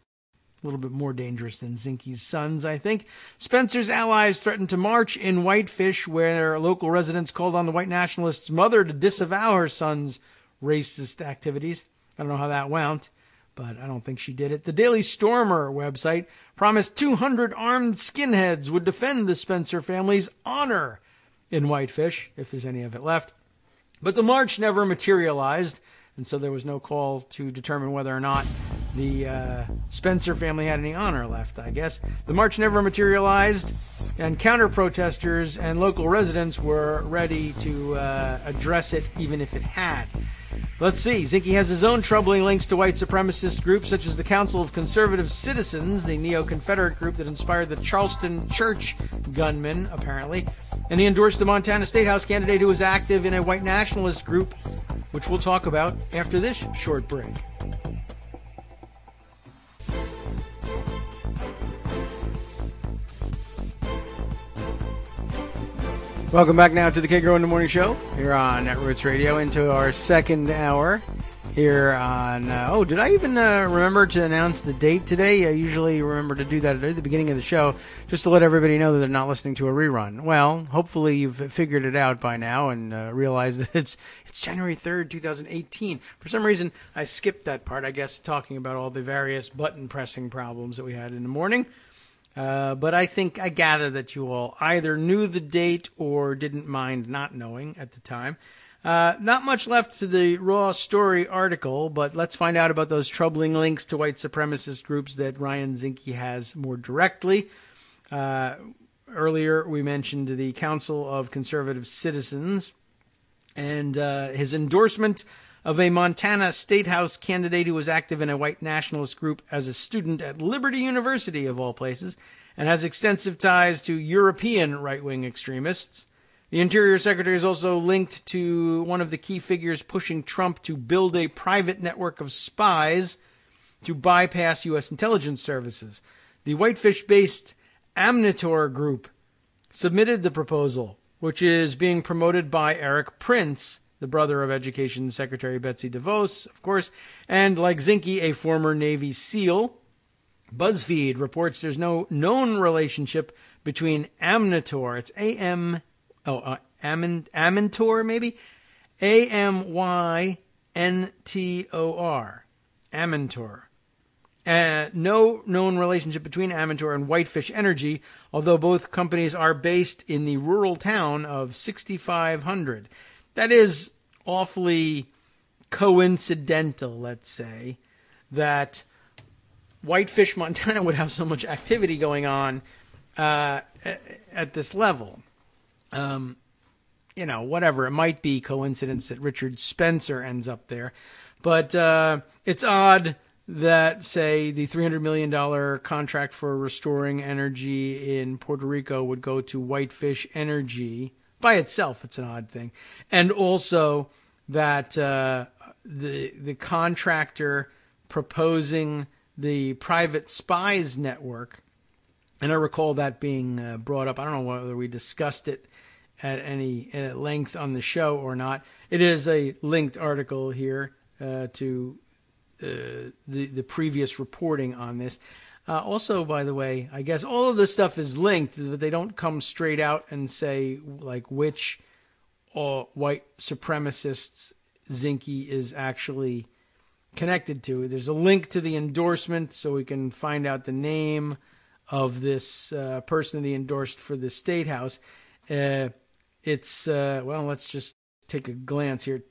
A little bit more dangerous than Zinke's sons, I think. Spencer's allies threatened to march in Whitefish, where local residents called on the white nationalist's mother to disavow her son's racist activities. I don't know how that went, but I don't think she did it. The Daily Stormer website promised 200 armed skinheads would defend the Spencer family's honor in Whitefish, if there's any of it left. But the march never materialized, and so there was no call to determine whether or not the Spencer family had any honor left, I guess. The march never materialized, and counter-protesters and local residents were ready to address it, even if it had. Let's see. Zinke has his own troubling links to white supremacist groups such as the Council of Conservative Citizens, the neo-Confederate group that inspired the Charleston church gunman, apparently. And he endorsed the Montana State House candidate who was active in a white nationalist group, which we'll talk about after this short break. Welcome back now to the Kagro in the Morning Show here on Netroots Radio, into our second hour here on... did I even remember to announce the date today? I usually remember to do that at the beginning of the show, just to let everybody know that they're not listening to a rerun. Well, hopefully you've figured it out by now and realized that it's January 3rd, 2018. For some reason, I skipped that part, I guess, talking about all the various button-pressing problems that we had in the morning. But I gather that you all either knew the date or didn't mind not knowing at the time. Not much left to the Raw Story article, but let's find out about those troubling links to white supremacist groups that Ryan Zinke has more directly. Earlier, we mentioned the Council of Conservative Citizens and his endorsement of a Montana State House candidate who was active in a white nationalist group as a student at Liberty University, of all places, and has extensive ties to European right-wing extremists. The Interior Secretary is also linked to one of the key figures pushing Trump to build a private network of spies to bypass U.S. intelligence services. The Whitefish-based Amnitor Group submitted the proposal, which is being promoted by Eric Prince, the brother of Education Secretary Betsy DeVos, of course, and, like Zinke, a former Navy SEAL. BuzzFeed reports there's no known relationship between Amnitor, it's Amnitor, maybe? Amyntor. Amnitor. No known relationship between Amnitor and Whitefish Energy, although both companies are based in the rural town of 6,500. That is awfully coincidental, let's say, that Whitefish, Montana would have so much activity going on at this level. Whatever. It might be coincidence that Richard Spencer ends up there. But it's odd that, say, the $300 million contract for restoring energy in Puerto Rico would go to Whitefish Energy. By itself, it's an odd thing. And also that the contractor proposing the private spies network, and I recall that being brought up. I don't know whether we discussed it at length on the show or not. It is a linked article here to the previous reporting on this. Also, by the way, I guess all of this stuff is linked, but they don't come straight out and say like which white supremacists Zinke is actually connected to. There's a link to the endorsement, so we can find out the name of this person that he endorsed for the State House. It's well, let's just take a glance here.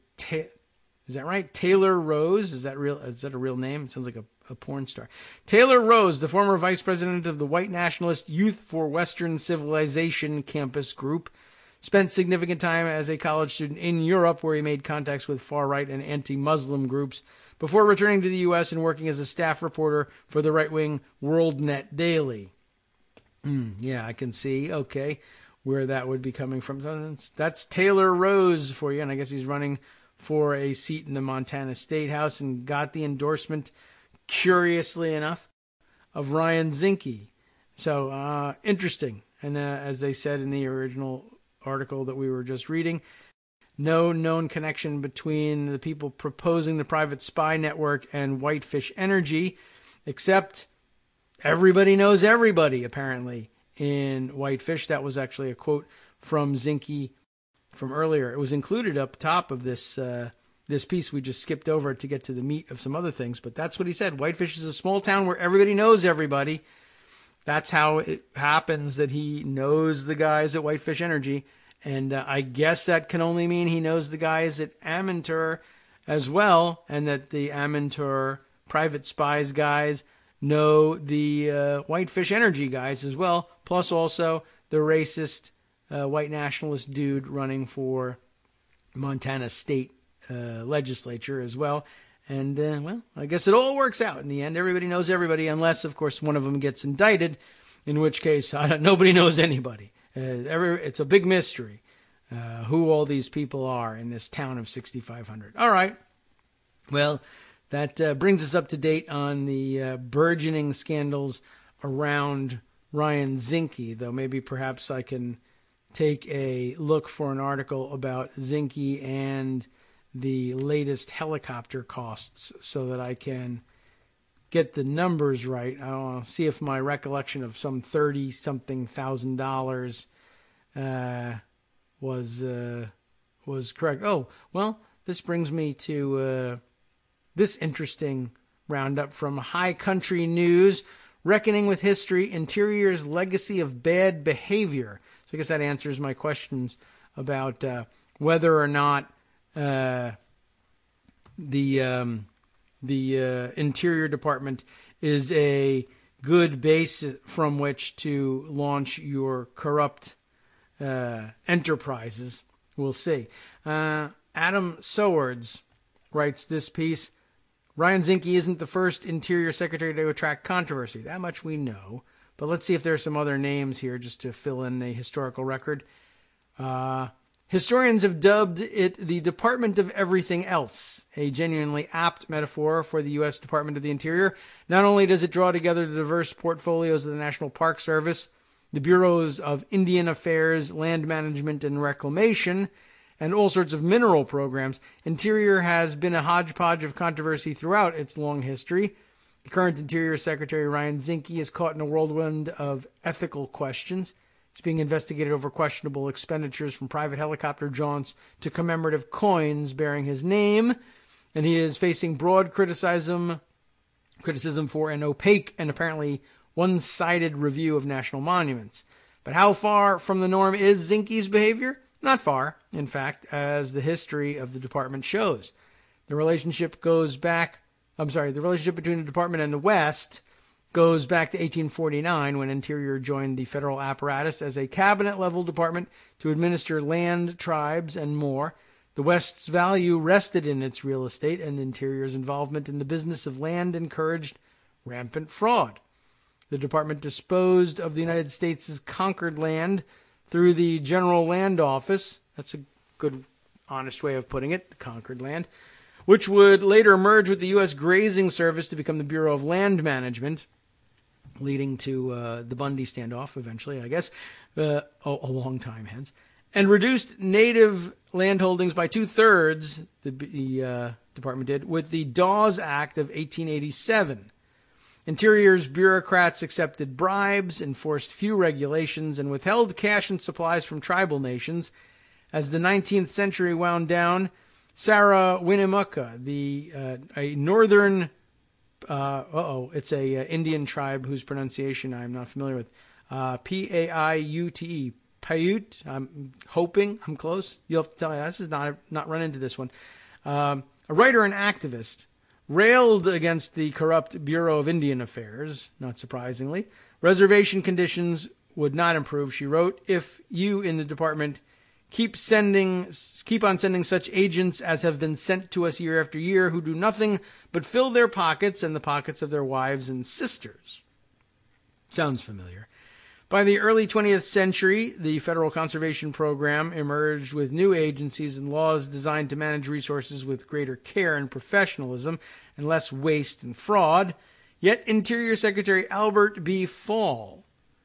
Is that right? Taylor Rose? Is that real? Is that a real name? It sounds like a porn star. Taylor Rose, the former vice president of the white nationalist Youth for Western Civilization campus group, spent significant time as a college student in Europe, where he made contacts with far-right and anti-Muslim groups before returning to the U.S. and working as a staff reporter for the right-wing WorldNet Daily. Yeah, I can see, okay, where that would be coming from. So that's Taylor Rose for you, and I guess he's running for a seat in the Montana State House and got the endorsement, curiously enough, of Ryan Zinke. So, interesting. And as they said in the original article that we were just reading, no known connection between the people proposing the private spy network and Whitefish Energy, except everybody knows everybody, apparently, in Whitefish. That was actually a quote from Zinke from earlier. It was included up top of this this piece. We just skipped over to get to the meat of some other things, but that's what he said. Whitefish is a small town where everybody knows everybody. That's how it happens that he knows the guys at Whitefish Energy. And I guess that can only mean he knows the guys at Amantur as well, and that the Amantur private spies guys know the Whitefish Energy guys as well, plus also the racist white nationalist dude running for Montana state legislature as well. And, well, I guess it all works out in the end. Everybody knows everybody, unless, of course, one of them gets indicted, in which case nobody knows anybody. It's a big mystery who all these people are in this town of 6,500. All right. Well, that brings us up to date on the burgeoning scandals around Ryan Zinke, though maybe perhaps I can take a look for an article about Zinke and the latest helicopter costs so that I can get the numbers right. I'll see if my recollection of some $30-something thousand was correct. Oh, well, this brings me to this interesting roundup from High Country News, Reckoning with History, Interior's Legacy of Bad Behavior. So I guess that answers my questions about whether or not the Interior Department is a good base from which to launch your corrupt enterprises. We'll see. Adam Sowards writes this piece. Ryan Zinke isn't the first Interior Secretary to attract controversy. That much we know. But let's see if there's some other names here just to fill in the historical record. Historians have dubbed it the Department of Everything Else, a genuinely apt metaphor for the U.S. Department of the Interior. Not only does it draw together the diverse portfolios of the National Park Service, the bureaus of Indian Affairs, Land Management, and Reclamation, and all sorts of mineral programs, Interior has been a hodgepodge of controversy throughout its long history. The current Interior Secretary, Ryan Zinke, is caught in a whirlwind of ethical questions. He's being investigated over questionable expenditures from private helicopter jaunts to commemorative coins bearing his name, and he is facing broad criticism for an opaque and apparently one-sided review of national monuments. But how far from the norm is Zinke's behavior? Not far, in fact, as the history of the department shows. The relationship between the department and the West goes back to 1849 when Interior joined the federal apparatus as a cabinet-level department to administer land, tribes, and more. The West's value rested in its real estate, and Interior's involvement in the business of land encouraged rampant fraud. The department disposed of the United States' conquered land through the General Land Office. That's a good, honest way of putting it, the conquered land, which would later merge with the U.S. Grazing Service to become the Bureau of Land Management, leading to the Bundy standoff eventually, I guess, a long time hence, and reduced native land holdings by 2/3, the department did, with the Dawes Act of 1887. Interior's bureaucrats accepted bribes, enforced few regulations, and withheld cash and supplies from tribal nations. As the 19th century wound down, Sarah Winnemucca, a northern, it's a Indian tribe whose pronunciation I'm not familiar with, P-A-I-U-T-E, Paiute. I'm hoping I'm close. You'll have to tell me. This is not run into this one. A writer and activist railed against the corrupt Bureau of Indian Affairs, not surprisingly. Reservation conditions would not improve, she wrote, if you in the department keep on sending such agents as have been sent to us year after year who do nothing but fill their pockets and the pockets of their wives and sisters. Sounds familiar. By the early 20th century, the Federal Conservation Program emerged with new agencies and laws designed to manage resources with greater care and professionalism and less waste and fraud. Yet Interior Secretary Albert B. Fall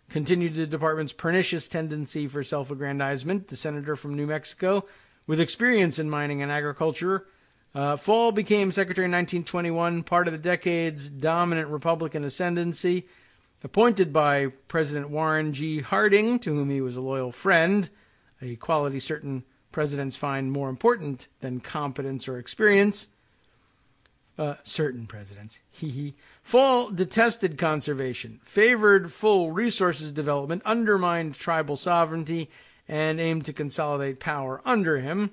continued the department's pernicious tendency for self-aggrandizement. The senator from New Mexico, with experience in mining and agriculture, Fall became secretary in 1921, part of the decade's dominant Republican ascendancy. Appointed by President Warren G. Harding, to whom he was a loyal friend, a quality certain presidents find more important than competence or experience. Certain presidents. Fall detested conservation, favored full resources development, undermined tribal sovereignty, and aimed to consolidate power under him.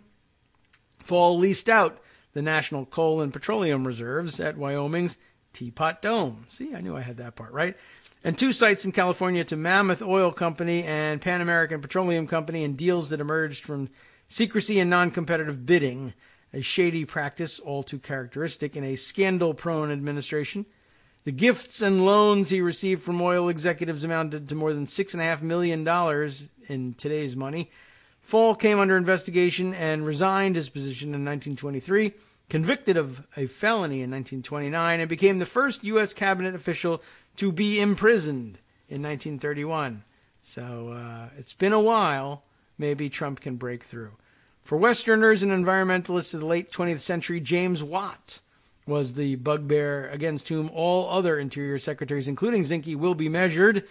Fall leased out the national coal and petroleum reserves at Wyoming's Teapot Dome. See, I knew I had that part right. And 2 sites in California to Mammoth Oil Company and Pan American Petroleum Company in deals that emerged from secrecy and non-competitive bidding, a shady practice all too characteristic in a scandal-prone administration. The gifts and loans he received from oil executives amounted to more than $6.5 million in today's money. Fall came under investigation and resigned his position in 1923, convicted of a felony in 1929, and became the first U.S. cabinet official to be imprisoned in 1931. So it's been a while. Maybe Trump can break through. For Westerners and environmentalists of the late 20th century, James Watt was the bugbear against whom all other Interior Secretaries, including Zinke, will be measured.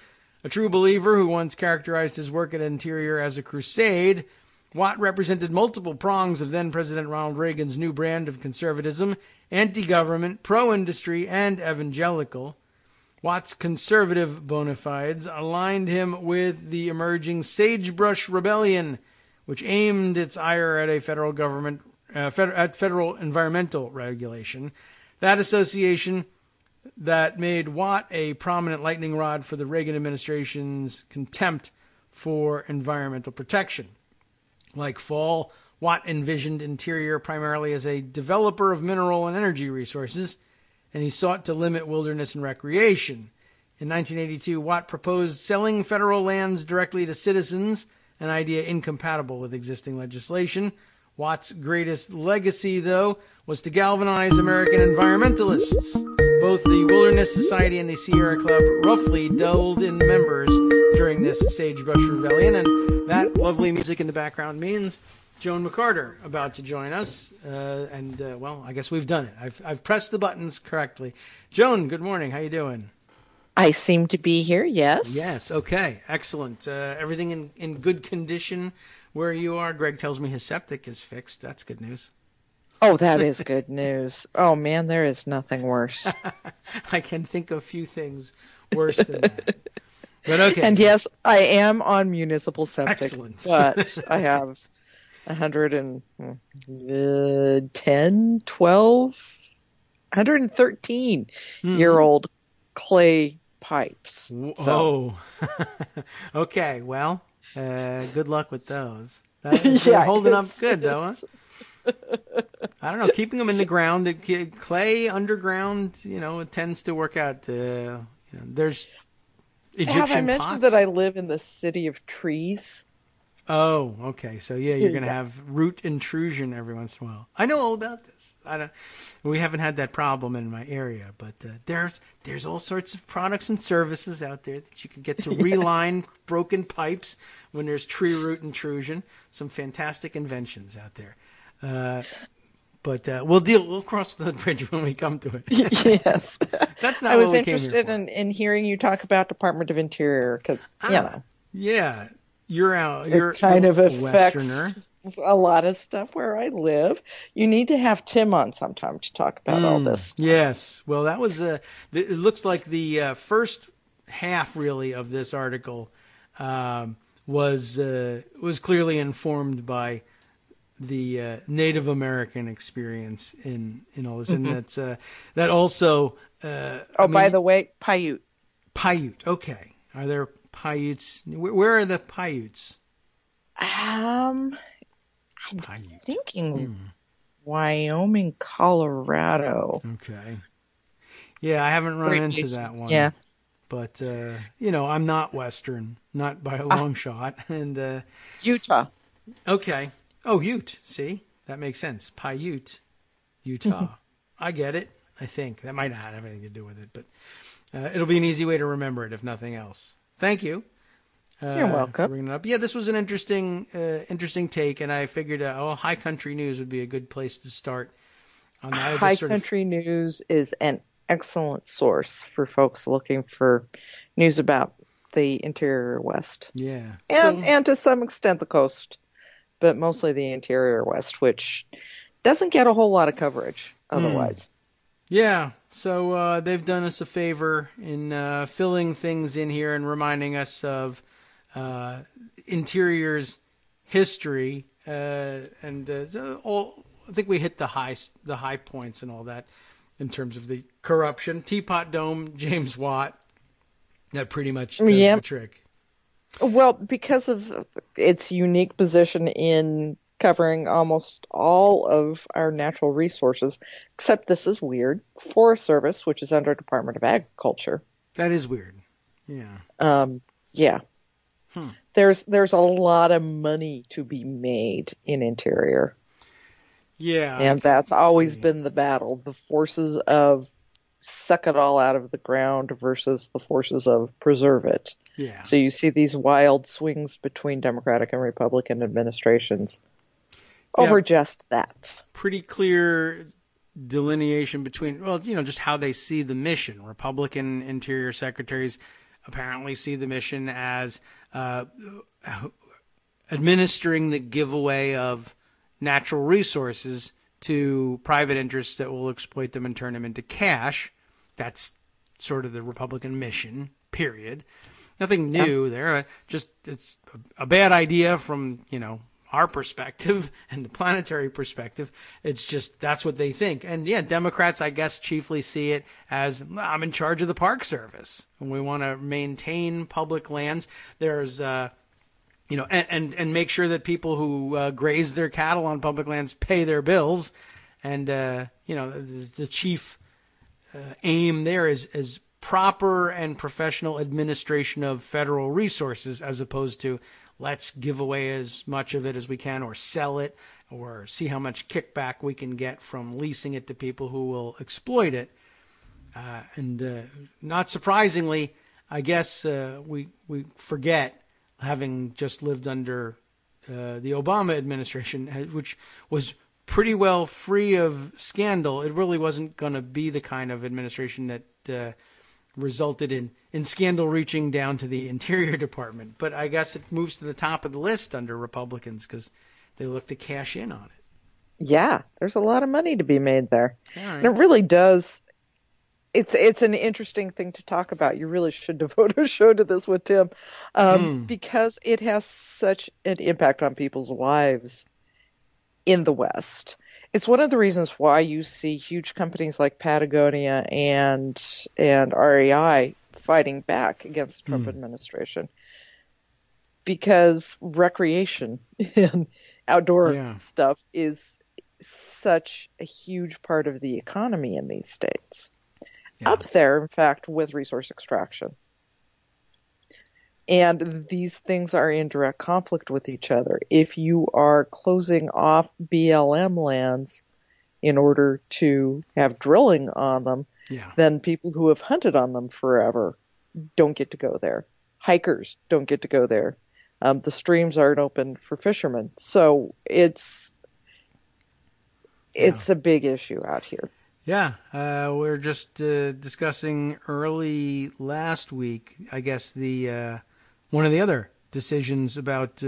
A true believer who once characterized his work at Interior as a crusade, Watt represented multiple prongs of then-President Ronald Reagan's new brand of conservatism, anti-government, pro-industry, and evangelical. Watt's conservative bona fides aligned him with the emerging Sagebrush Rebellion, which aimed its ire at a federal government, at federal environmental regulation. That association that made Watt a prominent lightning rod for the Reagan administration's contempt for environmental protection. Like Fall, Watt envisioned Interior primarily as a developer of mineral and energy resources, and he sought to limit wilderness and recreation. In 1982, Watt proposed selling federal lands directly to citizens, an idea incompatible with existing legislation. Watt's greatest legacy, though, was to galvanize American environmentalists. Both the Wilderness Society and the Sierra Club roughly doubled in members during this Sagebrush Rebellion, and that lovely music in the background means Joan McCarter about to join us, well, I guess we've done it. I've pressed the buttons correctly. Joan, good morning. How you doing? I seem to be here, yes. Yes, okay, excellent. Everything in good condition where you are? Greg tells me his septic is fixed. That's good news. Oh, that is good news. Oh, man, there is nothing worse. I can think of few things worse than that. But okay. And yes, I am on municipal septic. Excellent. But I have 113-year-old clay pipes. So. Oh, okay. Well, good luck with those. They're holding up good, though, huh? I don't know. Keeping them in the ground, clay underground, it tends to work out. There's Egyptian pots. Have I mentioned that I live in the city of trees? Oh, okay. So yeah, you're going to have root intrusion every once in a while. I know all about this. We haven't had that problem in my area, but there's all sorts of products and services out there that you can get to reline broken pipes when there's tree root intrusion. Some fantastic inventions out there. But we'll cross the bridge when we come to it. Yes. That's not I was what we came here interested for. in hearing you talk about Department of Interior because, Yeah, you're it kind of a affects Westerner. a lot of stuff where I live. You need to have Tim on sometime to talk about all this. Yes. Well, that was it looks like the first half really of this article was clearly informed by the Native American experience in all this, and that's that also. By the way, Paiute. Paiute. Okay, are there Paiutes? Where are the Paiutes? I'm Paiute. thinking Wyoming, Colorado. Okay. Yeah, I haven't run into that one. Yeah. But, I'm not Western, not by a long shot. And Utah. Okay. Oh, Ute. See? That makes sense. Paiute, Utah. I get it, I think. That might not have anything to do with it, but it'll be an easy way to remember it, if nothing else. Thank you. You're welcome. For bringing it up. Yeah, this was an interesting take, and I figured High Country News would be a good place to start on that. High Country News is an excellent source for folks looking for news about the interior West. Yeah. And to some extent the coast, but mostly the interior West, which doesn't get a whole lot of coverage otherwise. Yeah. So they've done us a favor in filling things in here and reminding us of Interior's history, and I think we hit the high points and all that in terms of the corruption. Teapot Dome, James Watt, that pretty much does the trick. Well, because of its unique position in covering almost all of our natural resources, except this is weird, Forest Service, which is under Department of Agriculture. That is weird. Yeah. Yeah. There's a lot of money to be made in Interior. Yeah. And that's always been the battle. The forces of suck it all out of the ground versus the forces of preserve it. Yeah. So you see these wild swings between Democratic and Republican administrations over just that. Pretty clear delineation between, just how they see the mission. Republican Interior Secretaries apparently see the mission as administering the giveaway of natural resources to private interests that will exploit them and turn them into cash. That's sort of the Republican mission, period. Nothing new there. Just it's a bad idea from, our perspective and the planetary perspective. It's just that's what they think. And Democrats, I guess, chiefly see it as I'm in charge of the Park Service and we want to maintain public lands. There's and make sure that people who graze their cattle on public lands pay their bills. And the chief aim there is proper and professional administration of federal resources, as opposed to let's give away as much of it as we can or sell it or see how much kickback we can get from leasing it to people who will exploit it. And not surprisingly, I guess we forget, having just lived under the Obama administration, which was pretty well free of scandal. It really wasn't going to be the kind of administration that resulted in scandal reaching down to the Interior Department. But I guess it moves to the top of the list under Republicans because they look to cash in on it. Yeah, there's a lot of money to be made there. All right. And it really does. It's an interesting thing to talk about. You really should devote a show to this with Tim, because it has such an impact on people's lives in the West. It's one of the reasons why you see huge companies like Patagonia and REI fighting back against the Trump administration, because recreation and outdoor stuff is such a huge part of the economy in these states. Yeah. Up there, in fact, with resource extraction. And these things are in direct conflict with each other. If you are closing off BLM lands in order to have drilling on them, then people who have hunted on them forever don't get to go there. Hikers don't get to go there. The streams aren't open for fishermen. So it's a big issue out here. Yeah, we're just discussing early last week, I guess, the one of the other decisions about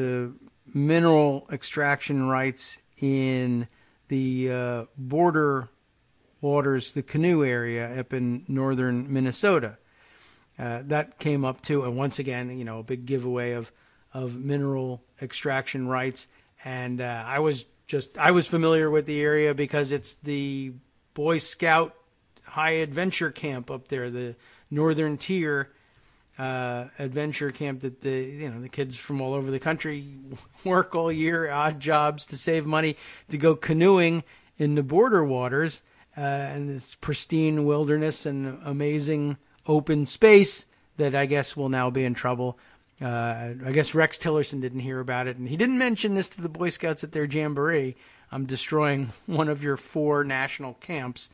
mineral extraction rights in the border waters, the Canoe area up in northern Minnesota. That came up too, and once again, a big giveaway of mineral extraction rights. And I was familiar with the area because it's the Boy Scout high adventure camp up there, the Northern Tier adventure camp that the kids from all over the country work all year, odd jobs to save money to go canoeing in the border waters and this pristine wilderness and amazing open space that I guess will now be in trouble. I guess Rex Tillerson didn't hear about it, and he didn't mention this to the Boy Scouts at their jamboree. I'm destroying one of your 4 national camps,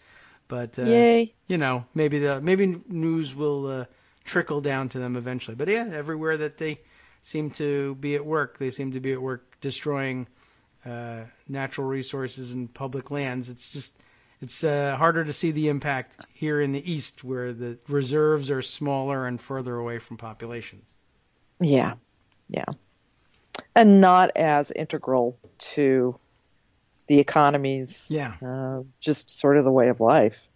but Yay. Maybe news will trickle down to them eventually. But yeah, everywhere that they seem to be at work, destroying natural resources and public lands. It's harder to see the impact here in the East, where the reserves are smaller and further away from populations. Yeah. And not as integral to the economies. Yeah. Just sort of the way of life.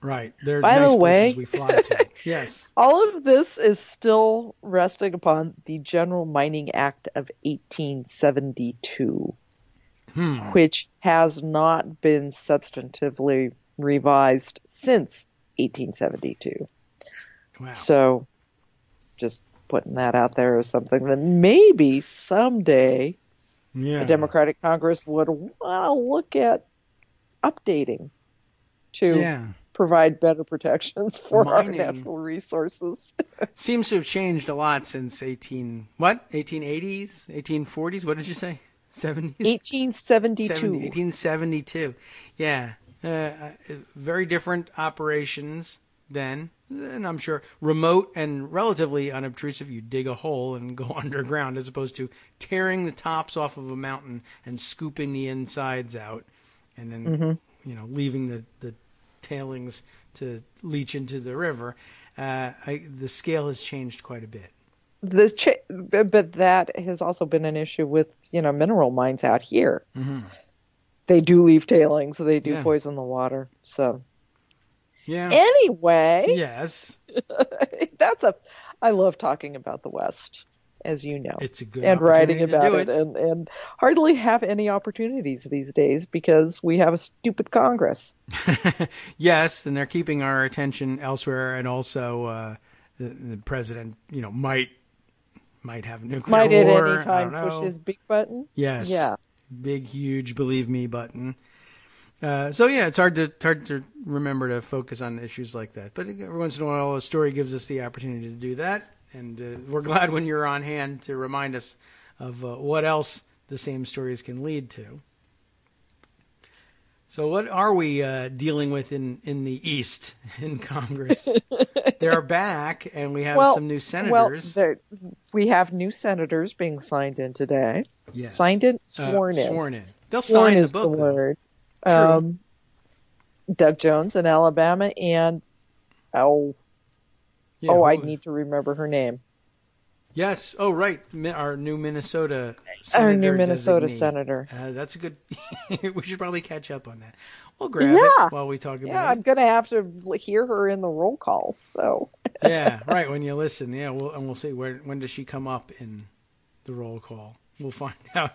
Right. They're By nice the way, places we fly to. Yes. all of this is still resting upon the General Mining Act of 1872, which has not been substantively revised since 1872. Wow. So just putting that out there as something that maybe someday a Democratic Congress would want to look at updating to provide better protections for mining. our natural resources. Seems to have changed a lot since 1880s, 1840s? What did you say? 70s? 1872. 1872. Yeah. Very different operations then. And I'm sure remote and relatively unobtrusive. You dig a hole and go underground, as opposed to tearing the tops off of a mountain and scooping the insides out, and then leaving the tailings to leach into the river. The scale has changed quite a bit. But that has also been an issue with mineral mines out here. Mm-hmm. They do leave tailings, so they do poison the water. So. Yeah. Anyway. Yes. I love talking about the West, as you know. It's a good and writing opportunity about to do it, and hardly have any opportunities these days because we have a stupid Congress. Yes, and they're keeping our attention elsewhere, and also the president, might have nuclear might war. At any time push his big button. Yes. Yeah. Big, huge, believe me button. It's hard to remember to focus on issues like that. But every once in a while, a story gives us the opportunity to do that. And we're glad when you're on hand to remind us of what else the same stories can lead to. So what are we dealing with in the East in Congress? They're back, and we have some new senators. Well, we have new senators being signed in today. Yes. Signed in? Sworn in. Sworn in. They'll Sworn sign is the book, the word. True. Doug Jones in Alabama and I need to remember her name. Yes. Oh, right. Our new Minnesota senator. Our new Minnesota designee. Senator. That's a good. We should probably catch up on that. We'll grab it while we talk about it. Yeah, I'm going to have to hear her in the roll call. So. Yeah, right. When you listen, we'll see when does she come up in the roll call. We'll find out.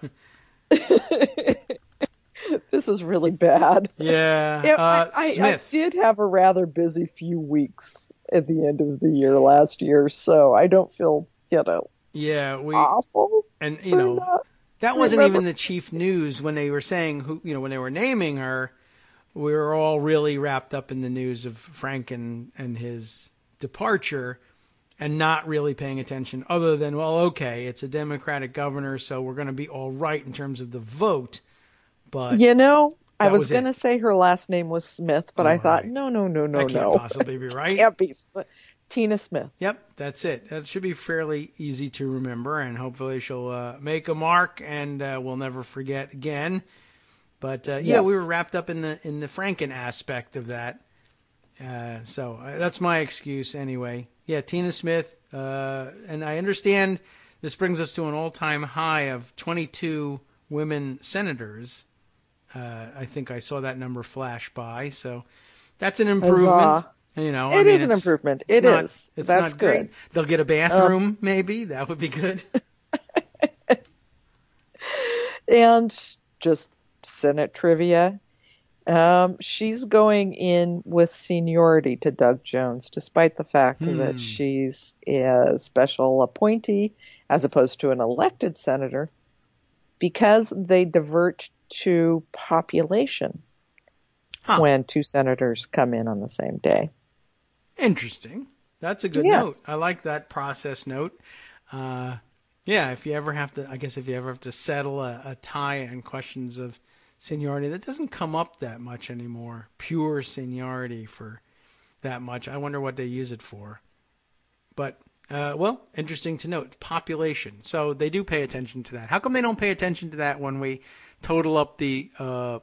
This is really bad. Yeah. I did have a rather busy few weeks at the end of the year last year, so I don't feel, awful. And, that wasn't even the chief news when they were saying when they were naming her. We were all really wrapped up in the news of Frank and his departure and not really paying attention other than, it's a Democratic governor, so we're going to be all right in terms of the vote. But I was going to say her last name was Smith, but I thought, no. That can't possibly be right. Can't be. Tina Smith. Yep, that's it. That should be fairly easy to remember, and hopefully she'll make a mark, and we'll never forget again. But yeah, Yes. we were wrapped up in the Franken aspect of that. So that's my excuse anyway. Yeah, Tina Smith, and I understand this brings us to an all-time high of 22 women senators. I think I saw that number flash by, so that's an improvement. Huzzah. It is an improvement. It's It's That's not great. good. They'll get a bathroom, maybe. That would be good. And just Senate trivia. She's going in with seniority to Doug Jones, despite the fact that she's a special appointee as opposed to an elected senator, because they divert to population when two senators come in on the same day. Interesting. That's a good note. I like that process note. Yeah, if you ever have to settle a tie in questions of seniority, that doesn't come up that much anymore. Pure seniority for that much. I wonder what they use it for. But, well, interesting to note. Population. So they do pay attention to that. How come they don't pay attention to that when we total up the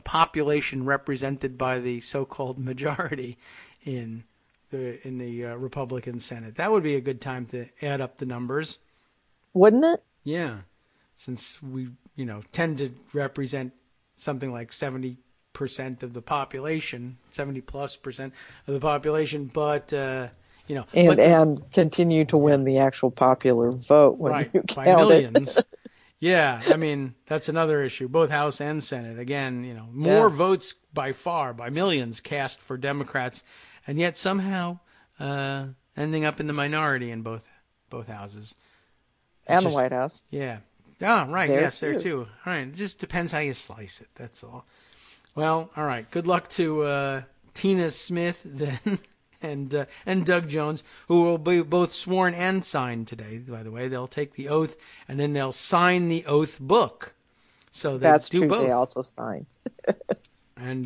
population represented by the so-called majority in the Republican Senate? That would be a good time to add up the numbers. Wouldn't it? Yeah. Since we, tend to represent something like 70% of the population, 70+% of the population, but, and continue to win the actual popular vote when you count by millions. Yeah, I mean, that's another issue. Both House and Senate. Again, more votes by far, by millions, cast for Democrats, and yet somehow ending up in the minority in both houses. And the White House. Yeah. Oh, right. Yes, there too. All right. It just depends how you slice it. That's all. Well, all right. Good luck to Tina Smith then and Doug Jones, who will be both sworn and signed today, by the way. They'll take the oath, and then they'll sign the oath book. So That's do true. both. They also sign. And,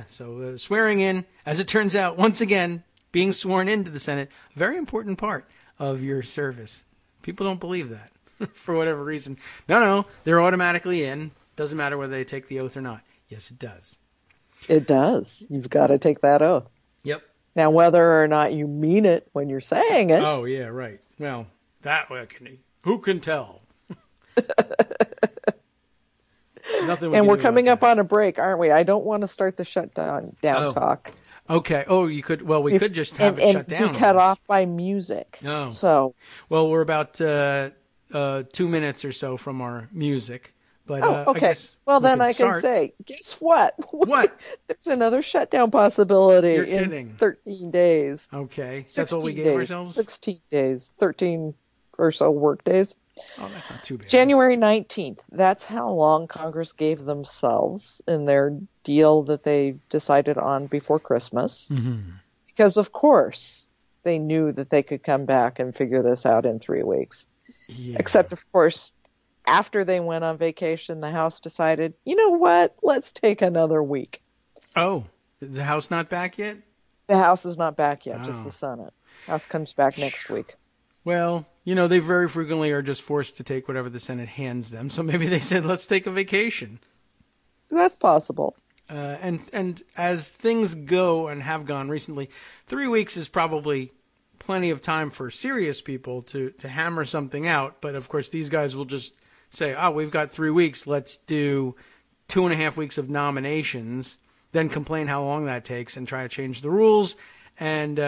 so swearing in, as it turns out, once again, being sworn into the Senate, a very important part of your service. People don't believe that for whatever reason. No, they're automatically in. Doesn't matter whether they take the oath or not. Yes, it does. It does. You've got to take that oath. Yep. Now, whether or not you mean it when you're saying it. Oh, yeah, right. Well, who can tell? Nothing. And we're coming up on a break, aren't we? I don't want to start the shutdown talk. Okay. Oh, you could. Well, we could just have it shut down. And be cut off by music. Oh. So. Well, we're about 2 minutes or so from our music. But, okay. Well, then I can say, guess what? What? There's another shutdown possibility You're kidding. In 13 days. Okay. That's what we gave ourselves? 16 days. 13 or so work days. Oh, that's not too bad. January 19th. That's how long Congress gave themselves in their deal that they decided on before Christmas. Mm-hmm. Because, of course, they knew that they could come back and figure this out in 3 weeks. Yeah. Except, of course, after they went on vacation, the House decided, you know what? Let's take another week. Oh, is the House not back yet? The House is not back yet, just the Senate. House comes back next week. Well, they very frequently are just forced to take whatever the Senate hands them. So maybe they said, let's take a vacation. That's possible. And as things go and have gone recently, 3 weeks is probably plenty of time for serious people to hammer something out. But, of course, these guys will just say, we've got 3 weeks. Let's do 2.5 weeks of nominations, then complain how long that takes and try to change the rules and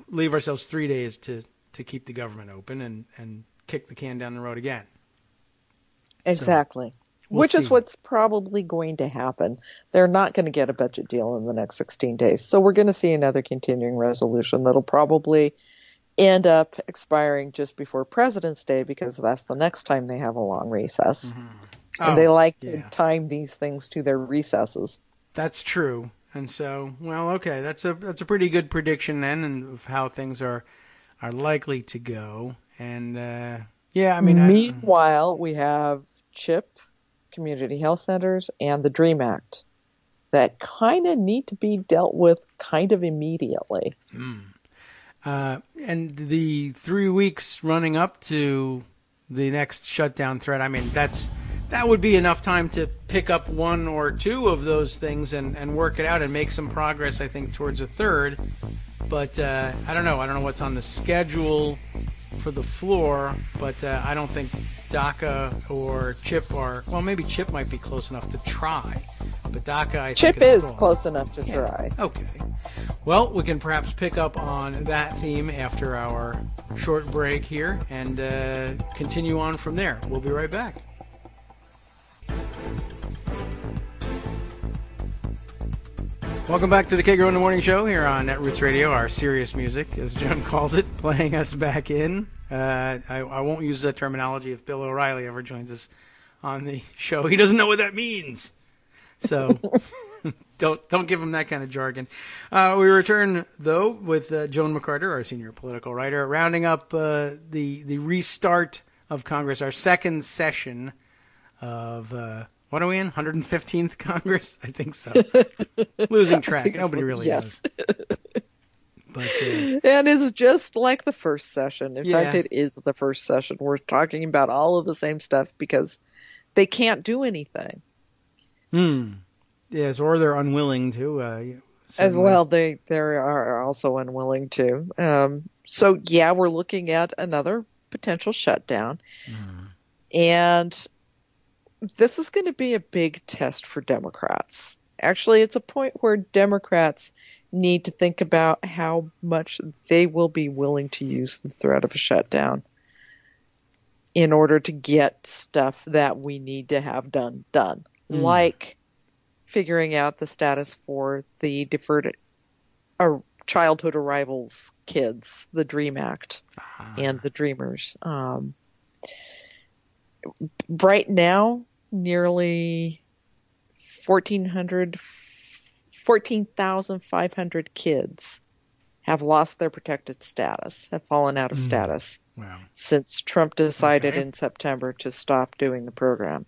leave ourselves 3 days to keep the government open and kick the can down the road again. Exactly. So, Which is what's probably going to happen. They're not going to get a budget deal in the next 16 days. So we're going to see another continuing resolution that'll probably end up expiring just before President's Day, because that's the next time they have a long recess. Mm-hmm. And they like to time these things to their recesses. That's true. And so, well, okay, that's a pretty good prediction then of how things are likely to go. And meanwhile, we have CHIP, community health centers, and the DREAM Act that kind of need to be dealt with kind of immediately. And the 3 weeks running up to the next shutdown threat, I mean, that's that would be enough time to pick up one or two of those things and work it out and make some progress, I think, towards a third. But I don't know. I don't know what's on the schedule for the floor, but I don't think DACA or CHIP are... Well, maybe CHIP might be close enough to try, but DACA, I think, CHIP is close enough to try. Okay. Well, we can perhaps pick up on that theme after our short break here and continue on from there. We'll be right back. Welcome back to the Kagro in the Morning Show here on Netroots Radio, our serious music, as Joan calls it, playing us back in. I won't use that terminology if Bill O'Reilly ever joins us on the show. He doesn't know what that means. So don't give him that kind of jargon. We return, though, with Joan McCarter, our senior political writer, rounding up the restart of Congress, our second session of... what are we in? 115th Congress? I think so. Losing track. Nobody really knows. But, and it's just like the first session. In fact, it is the first session. We're talking about all of the same stuff because they can't do anything. Yes, or they're unwilling to. As well, they are also unwilling to. So, yeah, we're looking at another potential shutdown. And... this is going to be a big test for Democrats. Actually, it's a point where Democrats need to think about how much they will be willing to use the threat of a shutdown in order to get stuff that we need to have done. Like figuring out the status for the deferred childhood arrivals kids, the DREAM Act, and the Dreamers. Right now, nearly 14,500 kids have lost their protected status, have fallen out of status since Trump decided in September to stop doing the program.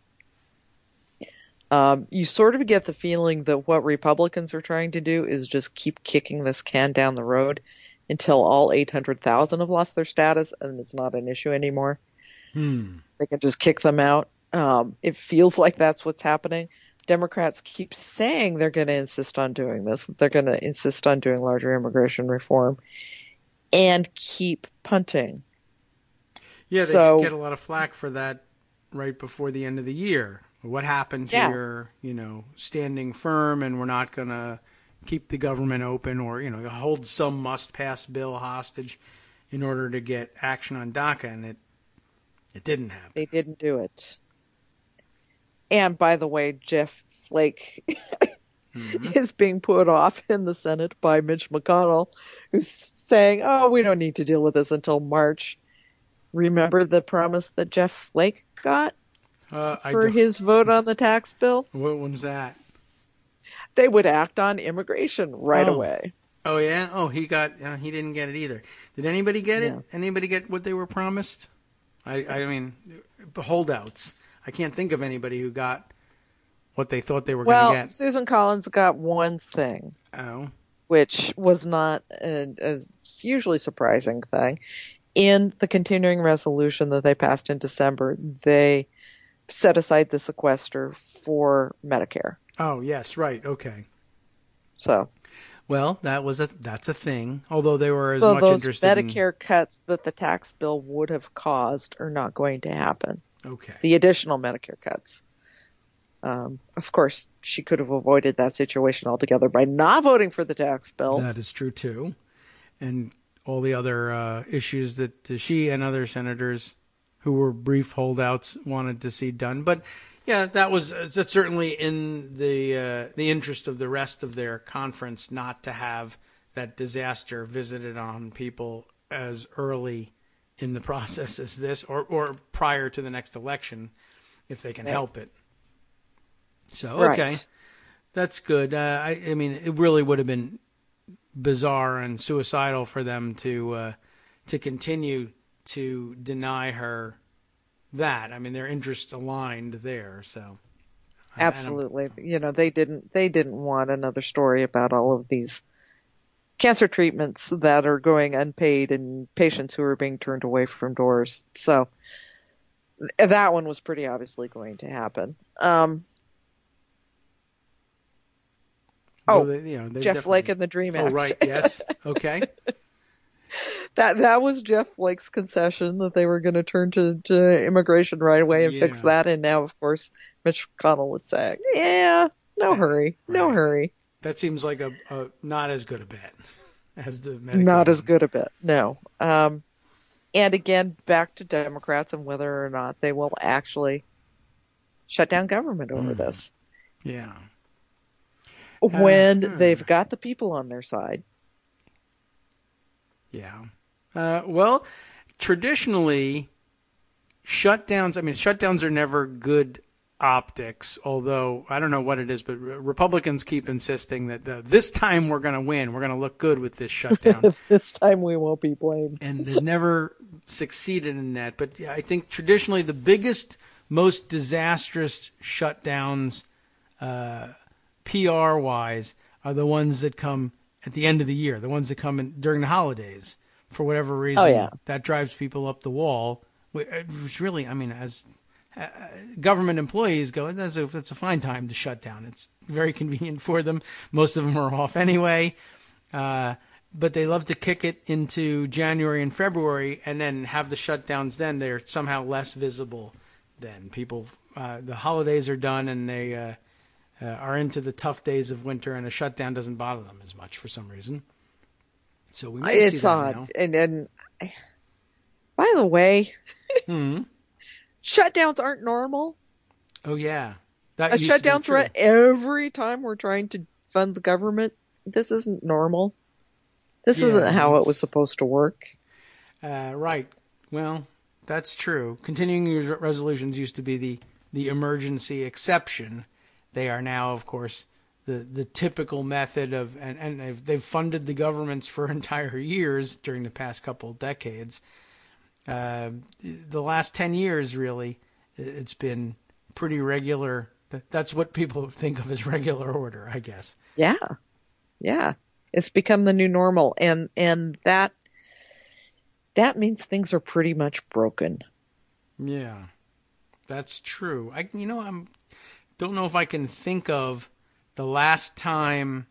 You sort of get the feeling that what Republicans are trying to do is just keep kicking this can down the road until all 800,000 have lost their status and it's not an issue anymore. They can just kick them out. It feels like that's what's happening. Democrats keep saying they're going to insist on doing this. They're going to insist on doing larger immigration reform and keep punting. Yeah, they could get a lot of flack for that right before the end of the year. What happened to your, standing firm and we're not going to keep the government open or, hold some must-pass bill hostage in order to get action on DACA, and it didn't happen. They didn't do it. And by the way, Jeff Flake is being put off in the Senate by Mitch McConnell, who's saying, we don't need to deal with this until March. Remember the promise that Jeff Flake got for his vote on the tax bill? What one's that? They would act on immigration right away. Oh, yeah? Oh, he didn't get it either. Did anybody get it? Anybody get what they were promised? I mean, holdouts. I can't think of anybody who got what they thought they were going to get. Well, Susan Collins got one thing. Oh. Which was not a hugely surprising thing. In the continuing resolution that they passed in December, they set aside the sequester for Medicare. Oh, yes, right. Okay. So. Well, that's a thing, although they were as much interested in... So those Medicare cuts that the tax bill would have caused are not going to happen. Okay. The additional Medicare cuts. Of course, she could have avoided that situation altogether by not voting for the tax bill. That is true, too. And all the other issues that she and other senators who were brief holdouts wanted to see done. But, yeah, that's certainly in the interest of the rest of their conference not to have that disaster visited on people as early in the process as this, or prior to the next election, if they can help it. So, okay, that's good. I mean, it really would have been bizarre and suicidal for them to continue to deny her that. I mean, their interests aligned there. So, absolutely, they didn't want another story about all of these cancer treatments that are going unpaid and patients who are being turned away from doors. So That one was pretty obviously going to happen. Jeff Flake and the Dream Act. Oh, right. Yes. Okay. That was Jeff Flake's concession that they were going to turn to immigration right away and fix that. And now, of course, Mitch McConnell is saying, no hurry. That seems like a not as good a bet as the Medicaid. Not as good a bet, no. And again, back to Democrats and whether or not they will actually shut down government over this. Yeah. When they've got the people on their side. Yeah. Well, traditionally, shutdowns are never good optics, although I don't know what it is, but Republicans keep insisting that this time we're going to win. We're going to look good with this shutdown. This time we won't be blamed. And they've never succeeded in that. But I think traditionally the biggest, most disastrous shutdowns PR-wise are the ones that come at the end of the year, the ones that come during the holidays. For whatever reason, that drives people up the wall. Which really, as government employees go, that's a fine time to shut down. It's very convenient for them. Most of them are off anyway. But they love to kick it into January and February and then have the shutdowns then. They're somehow less visible then. People, the holidays are done and they are into the tough days of winter, and a shutdown doesn't bother them as much for some reason. So we may see that odd. now. And by the way, shutdowns aren't normal. Oh yeah, a shutdown threat every time we're trying to fund the government. This isn't normal. This isn't how it was supposed to work. Right. Well, that's true. Continuing resolutions used to be the emergency exception. They are now, of course, the typical method of, and they've funded the governments for entire years during the past couple of decades. The last 10 years, really, it's been pretty regular. That's what people think of as regular order, I guess. Yeah. It's become the new normal, and that means things are pretty much broken. Yeah, that's true. I don't know if I can think of the last time.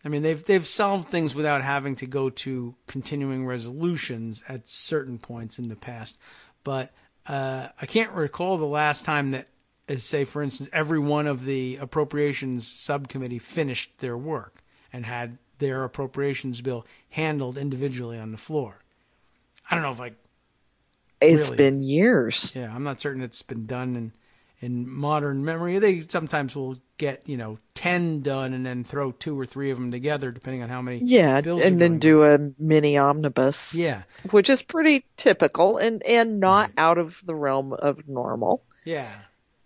They've solved things without having to go to continuing resolutions at certain points in the past, but I can't recall the last time that, say, for instance, every one of the appropriations subcommittee finished their work and had their appropriations bill handled individually on the floor. I don't know if It's been years. Yeah, I'm not certain it's been done in modern memory. They sometimes will get 10 done and then throw 2 or 3 of them together, depending on how many. bills and then do a mini omnibus. Yeah, which is pretty typical and not out of the realm of normal. Yeah,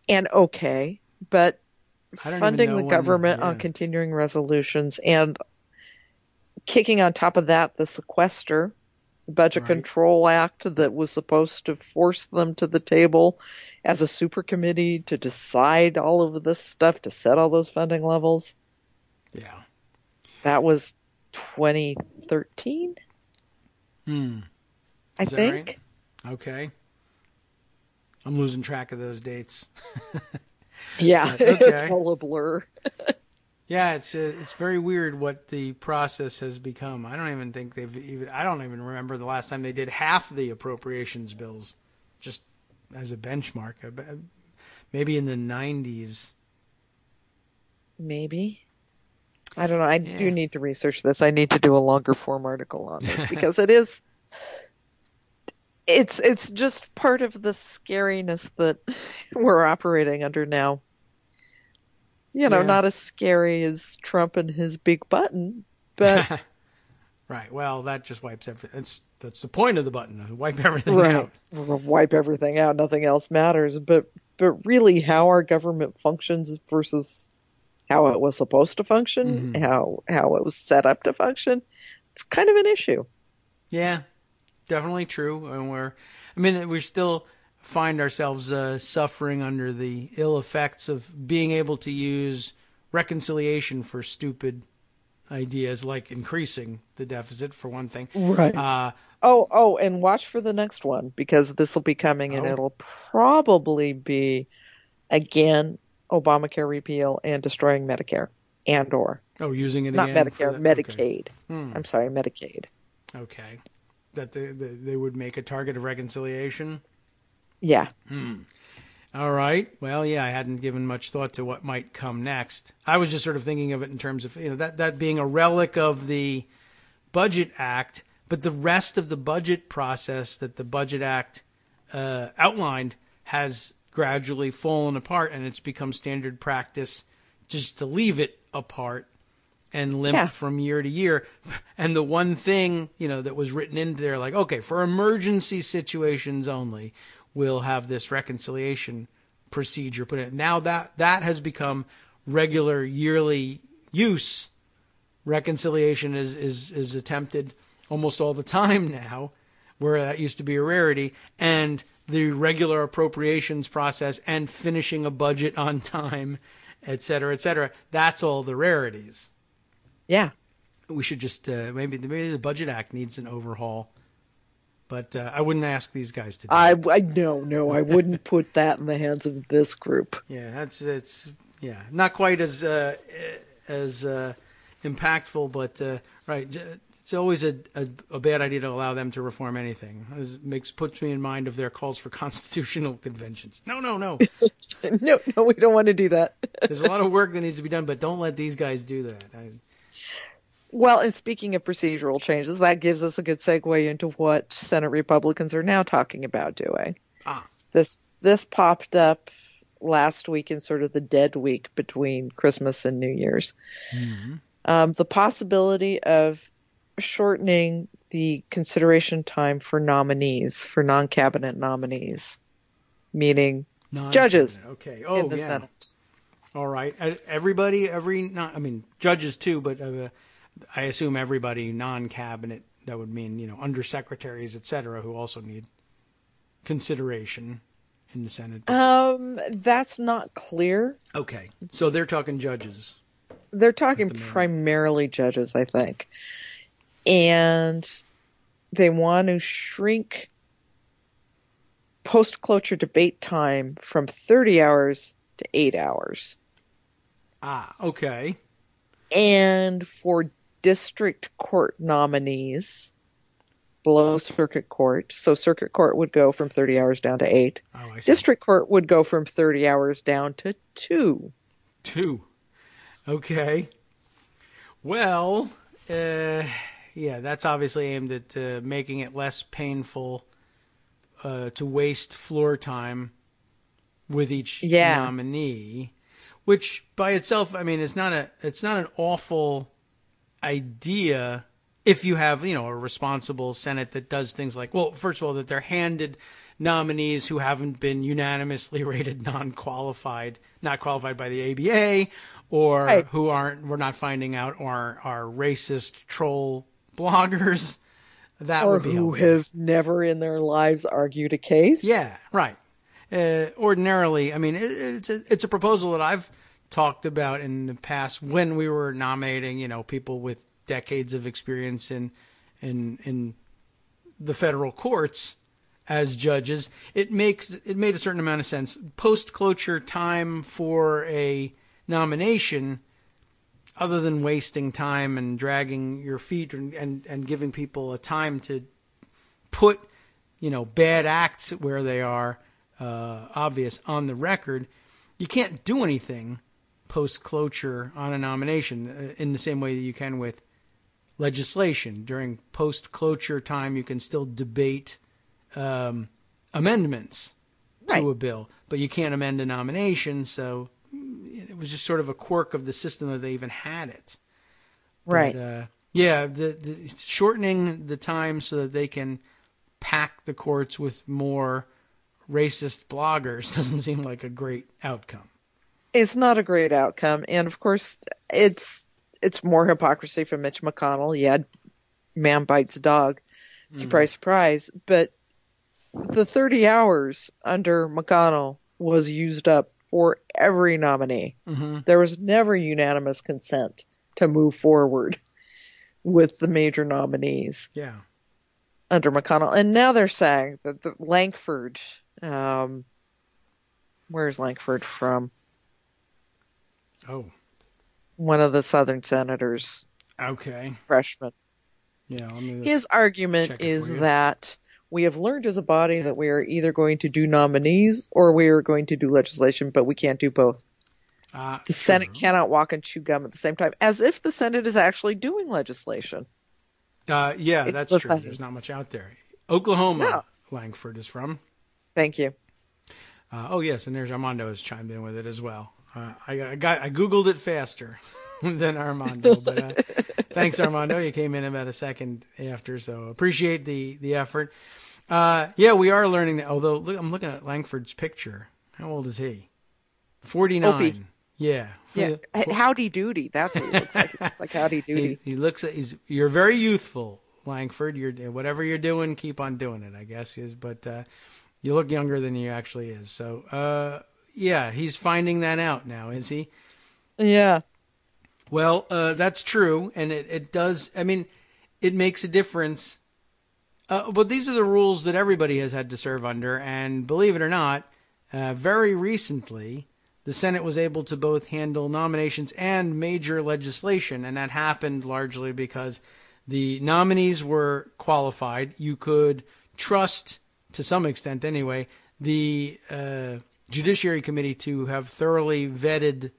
and okay, but funding the government on continuing resolutions and kicking on top of that the sequester Budget Control Act that was supposed to force them to the table as a super committee to decide all of this stuff, to set all those funding levels. Yeah. That was 2013? I think. Right? Okay. I'm losing track of those dates. Yeah, it's all a blur. Yeah, it's very weird what the process has become. I don't even think I don't even remember the last time they did half the appropriations bills, just as a benchmark. Maybe in the 90s. Maybe. I don't know. I do need to research this. I need to do a longer form article on this because it's just part of the scariness that we're operating under now. Not as scary as Trump and his big button, but right. Well, that just wipes everything. That's the point of the button. Wipe everything out. Wipe everything out. Nothing else matters. But really, how our government functions versus how it was supposed to function, how it was set up to function, it's kind of an issue. Yeah, definitely true. And we're still find ourselves suffering under the ill effects of being able to use reconciliation for stupid ideas like increasing the deficit, for one thing. Right. And watch for the next one, because this will be coming, and Oh. it'll probably be, again, Obamacare repeal and destroying Medicare or. Oh, using it Not again Medicare, for Medicaid. Okay. I'm sorry, Medicaid. Okay. That they would make a target of reconciliation? Yeah. All right. Well, yeah, I hadn't given much thought to what might come next. I was just sort of thinking of it in terms of, that being a relic of the Budget Act, but the rest of the budget process that the Budget Act outlined has gradually fallen apart, and it's become standard practice just to leave it apart and limp from year to year. And the one thing, that was written into there, like, okay, for emergency situations only, we'll have this reconciliation procedure put in. Now that has become regular yearly use. Reconciliation is attempted almost all the time now, where that used to be a rarity. And the regular appropriations process and finishing a budget on time, et cetera, that's all the rarities. Yeah. We should just, maybe the Budget Act needs an overhaul. But I wouldn't ask these guys to do it. No, I wouldn't put that in the hands of this group. Yeah, it's not quite as impactful, but right. It's always a bad idea to allow them to reform anything. It puts me in mind of their calls for constitutional conventions. No. No, we don't want to do that. There's a lot of work that needs to be done, but don't let these guys do that. Well, and speaking of procedural changes, that gives us a good segue into what Senate Republicans are now talking about doing. This popped up last week in sort of the dead week between Christmas and New Year's. Mm-hmm. The possibility of shortening the consideration time for nominees, for non-cabinet nominees, meaning judges in the Senate. All right. Judges too, but I assume everybody non-cabinet, that would mean, undersecretaries, et cetera, who also need consideration in the Senate. That's not clear. Okay. So they're talking judges. They're talking primarily judges, I think. And they want to shrink post-cloture debate time from 30 hours to 8 hours. Okay. And for district court nominees below circuit court, so circuit court would go from 30 hours down to 8. Oh, I see. District court would go from 30 hours down to 2. 2. Okay. Well, that's obviously aimed at making it less painful to waste floor time with each nominee, which by itself, it's not an awful idea if you have, a responsible Senate that does things like, well, first of all, that they're handed nominees who haven't been unanimously rated not qualified by the ABA, or who we're not finding out are racist troll bloggers. That would be helpful. Who have never in their lives argued a case. Yeah, right. Ordinarily, it's a proposal that I've talked about in the past when we were nominating, people with decades of experience in the federal courts as judges. It made a certain amount of sense. Post-cloture time for a nomination, other than wasting time and dragging your feet and giving people a time to put, bad acts where they are obvious on the record, you can't do anything post-cloture on a nomination in the same way that you can with legislation. During post-cloture time, you can still debate amendments to a bill, but you can't amend a nomination, so it was just sort of a quirk of the system that they even had it. Right. But, the shortening the time so that they can pack the courts with more racist bloggers doesn't seem like a great outcome. It's not a great outcome, and of course, it's more hypocrisy from Mitch McConnell. Yeah, man bites dog. Surprise, surprise. But the 30 hours under McConnell was used up for every nominee. Mm-hmm. There was never unanimous consent to move forward with the major nominees. Yeah. under McConnell. And now they're saying that the Lankford, where's Lankford from? Oh. One of the Southern senators. Okay. Freshman. Yeah. His argument is that we have learned as a body that we are either going to do nominees or we are going to do legislation, but we can't do both. The Senate cannot walk and chew gum at the same time, as if the Senate is actually doing legislation. Yeah, that's true. There's not much out there. Oklahoma, Lankford is from. Thank you. Oh, yes, and there's Armando has chimed in with it as well. I Googled it faster than Armando, but thanks, Armando. You came in about a second after, so appreciate the effort. Yeah, we are learning that, although I'm looking at Lankford's picture. How old is he? 49. Opie. Yeah. Howdy doody. That's what he looks like. He looks like Howdy Doody. You're very youthful, Lankford. Whatever you're doing, keep on doing it, I guess. But you look younger than you actually is. So, yeah, he's finding that out now, is he? Yeah. Well, that's true. And it does. I mean, it makes a difference. But these are the rules that everybody has had to serve under. And believe it or not, very recently, the Senate was able to both handle nominations and major legislation, and that happened largely because the nominees were qualified. You could trust, to some extent anyway, the Judiciary Committee to have thoroughly vetted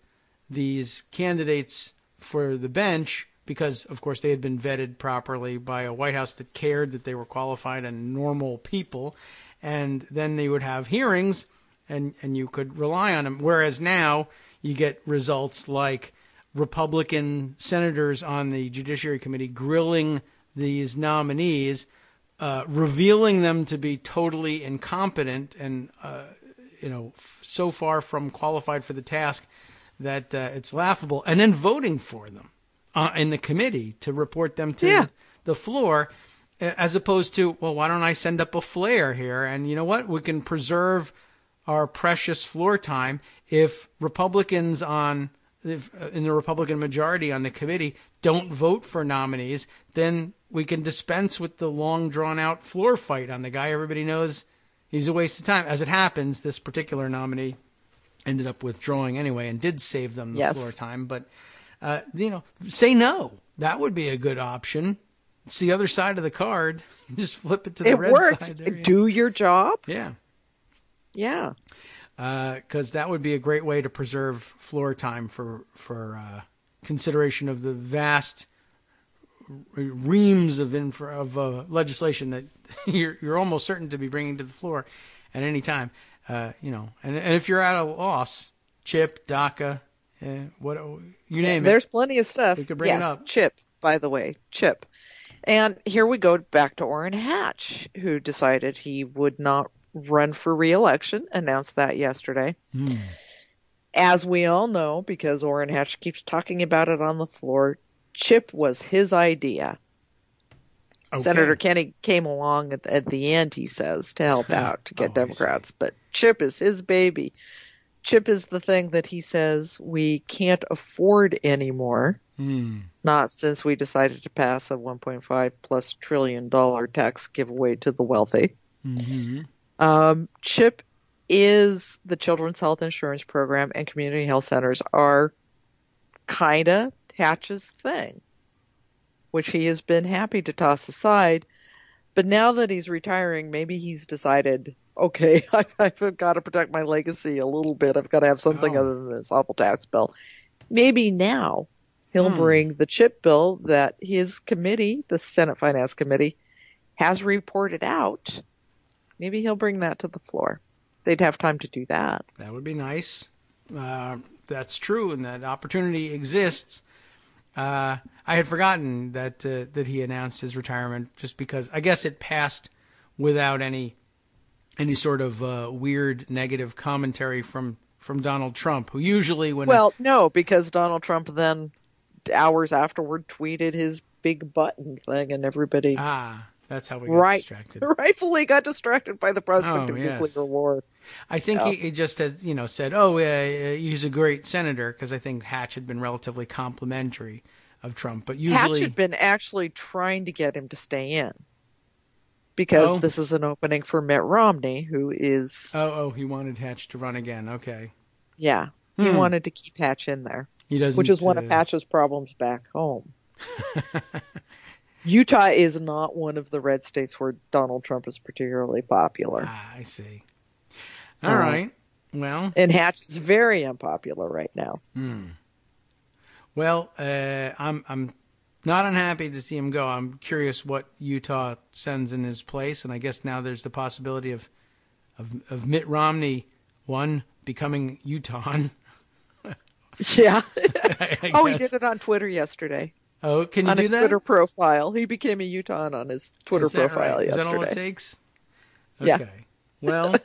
these candidates for the bench because, of course, they had been vetted properly by a White House that cared that they were qualified and normal people. And then they would have hearings, and you could rely on them. Whereas now you get results like Republican senators on the Judiciary Committee grilling these nominees, revealing them to be totally incompetent and, so far from qualified for the task that it's laughable, and then voting for them in the committee to report them to the floor, as opposed to, well, why don't I send up a flare here? And you know what? We can preserve our precious floor time if Republicans in the Republican majority on the committee don't vote for nominees, then we can dispense with the long drawn out floor fight on the guy everybody knows he's a waste of time. As it happens, this particular nominee ended up withdrawing anyway and did save them the floor time. But, say no. That would be a good option. It's the other side of the card. Just flip it to the red side. There, do your job. Yeah. Yeah. Because that would be a great way to preserve floor time for consideration of the vast reams of legislation that you're almost certain to be bringing to the floor at any time. And if you're at a loss, CHIP, DACA, you name it. There's plenty of stuff. We could bring it up. CHIP, by the way, CHIP. And here we go back to Orrin Hatch, who decided he would not run for re-election, announced that yesterday. As we all know, because Orrin Hatch keeps talking about it on the floor, CHIP was his idea. Okay. Senator Kenney came along at the end, he says, to help out, to get Democrats. But CHIP is his baby. CHIP is the thing that he says we can't afford anymore. Not since we decided to pass a $1.5+ trillion tax giveaway to the wealthy. CHIP is the Children's Health Insurance Program, and community health centers are kind of Hatch's thing, which he has been happy to toss aside. But now that he's retiring, maybe he's decided, okay, I've got to protect my legacy a little bit. I've got to have something other than this awful tax bill. Maybe now he'll bring the CHIP bill that his committee, the Senate Finance Committee, has reported out. Maybe he'll bring that to the floor. They'd have time to do that. That would be nice. That's true, and that opportunity exists. I had forgotten that he announced his retirement just because I guess it passed without any sort of weird negative commentary from Donald Trump, who usually no, because Donald Trump then hours afterward tweeted his big button thing, and everybody that's how we got distracted. Rightfully got distracted by the prospect of nuclear war. I think he just has, said, he's a great senator, because I think Hatch had been relatively complimentary of Trump. But usually Hatch had been actually trying to get him to stay in. because this is an opening for Mitt Romney, who is... he wanted Hatch to run again. Okay. Yeah. He wanted to keep Hatch in there, He doesn't, which is one of Hatch's problems back home. Utah is not one of the red states where Donald Trump is particularly popular. I see. All right. Well, and Hatch is very unpopular right now. Well, I'm not unhappy to see him go. I'm curious what Utah sends in his place, and I guess now there's the possibility of Mitt Romney becoming Utah. Yeah. He did it on Twitter yesterday. Oh, can you on do his that? Twitter profile. He became a Utah on his Twitter profile right? yesterday. Is that all it takes? Okay. Yeah. Well,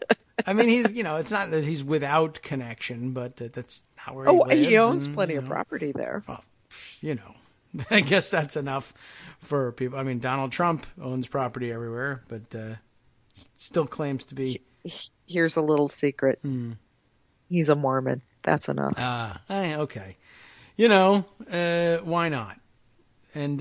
I mean, he's, it's not that he's without connection, but that's not where he lives. He owns plenty of property there. Well, I guess that's enough for people. I mean, Donald Trump owns property everywhere, but still claims to be. Here's a little secret. He's a Mormon. That's enough. Okay. Why not? And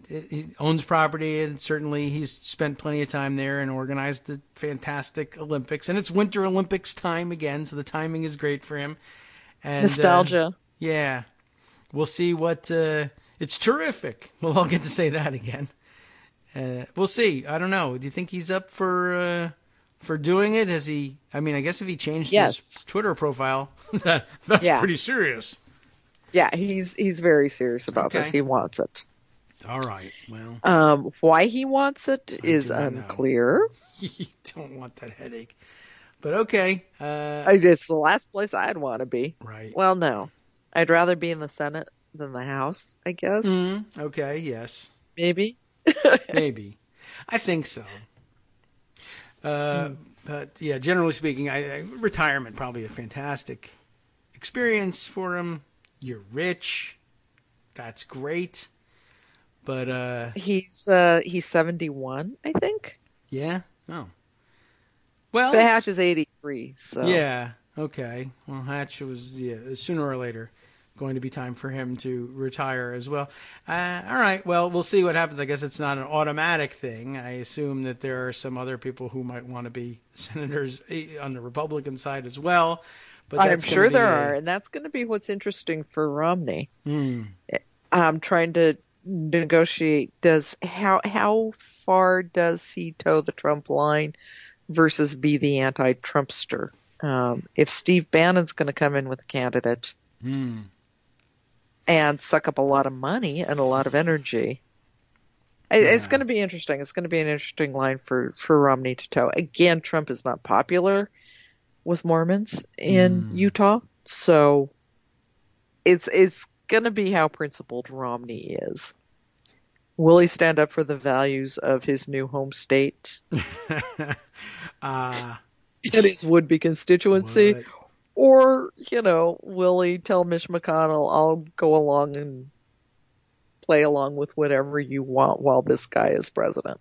he owns property, and certainly he's spent plenty of time there and organized the fantastic Olympics. And it's Winter Olympics time again, so the timing is great for him. And, nostalgia. Yeah. We'll see what... it's terrific. We'll all get to say that again. We'll see. I don't know. Do you think he's up for doing it? Has he... I mean, I guess if he changed his Twitter profile, that's pretty serious. Yeah, he's very serious about this. He wants it. All right. Well, why he wants it is unclear. You don't want that headache, but okay. It's the last place I'd want to be. Right. Well, no, I'd rather be in the Senate than the House, I guess. Okay. Yes. Maybe. Maybe. I think so. But yeah, generally speaking, retirement probably a fantastic experience for him. You're rich. That's great. But he's 71, I think. Yeah. Oh. Well, but Hatch is 83, so. Yeah. Okay. Well, Hatch was sooner or later going to be time for him to retire as well. All right. Well, we'll see what happens. I guess it's not an automatic thing. I assume that there are some other people who might want to be senators on the Republican side as well. But I'm sure there are, and that's going to be what's interesting for Romney. I'm trying to negotiate. How far does he toe the Trump line versus be the anti-Trumpster? If Steve Bannon's going to come in with a candidate and suck up a lot of money and a lot of energy, it's going to be interesting. It's going to be an interesting line for Romney to toe. Again, Trump is not popular with Mormons in Utah, so it's going to be how principled Romney is. Will he stand up for the values of his new home state and his would-be constituency? What? Or, will he tell Mitch McConnell, I'll go along and play along with whatever you want while this guy is president?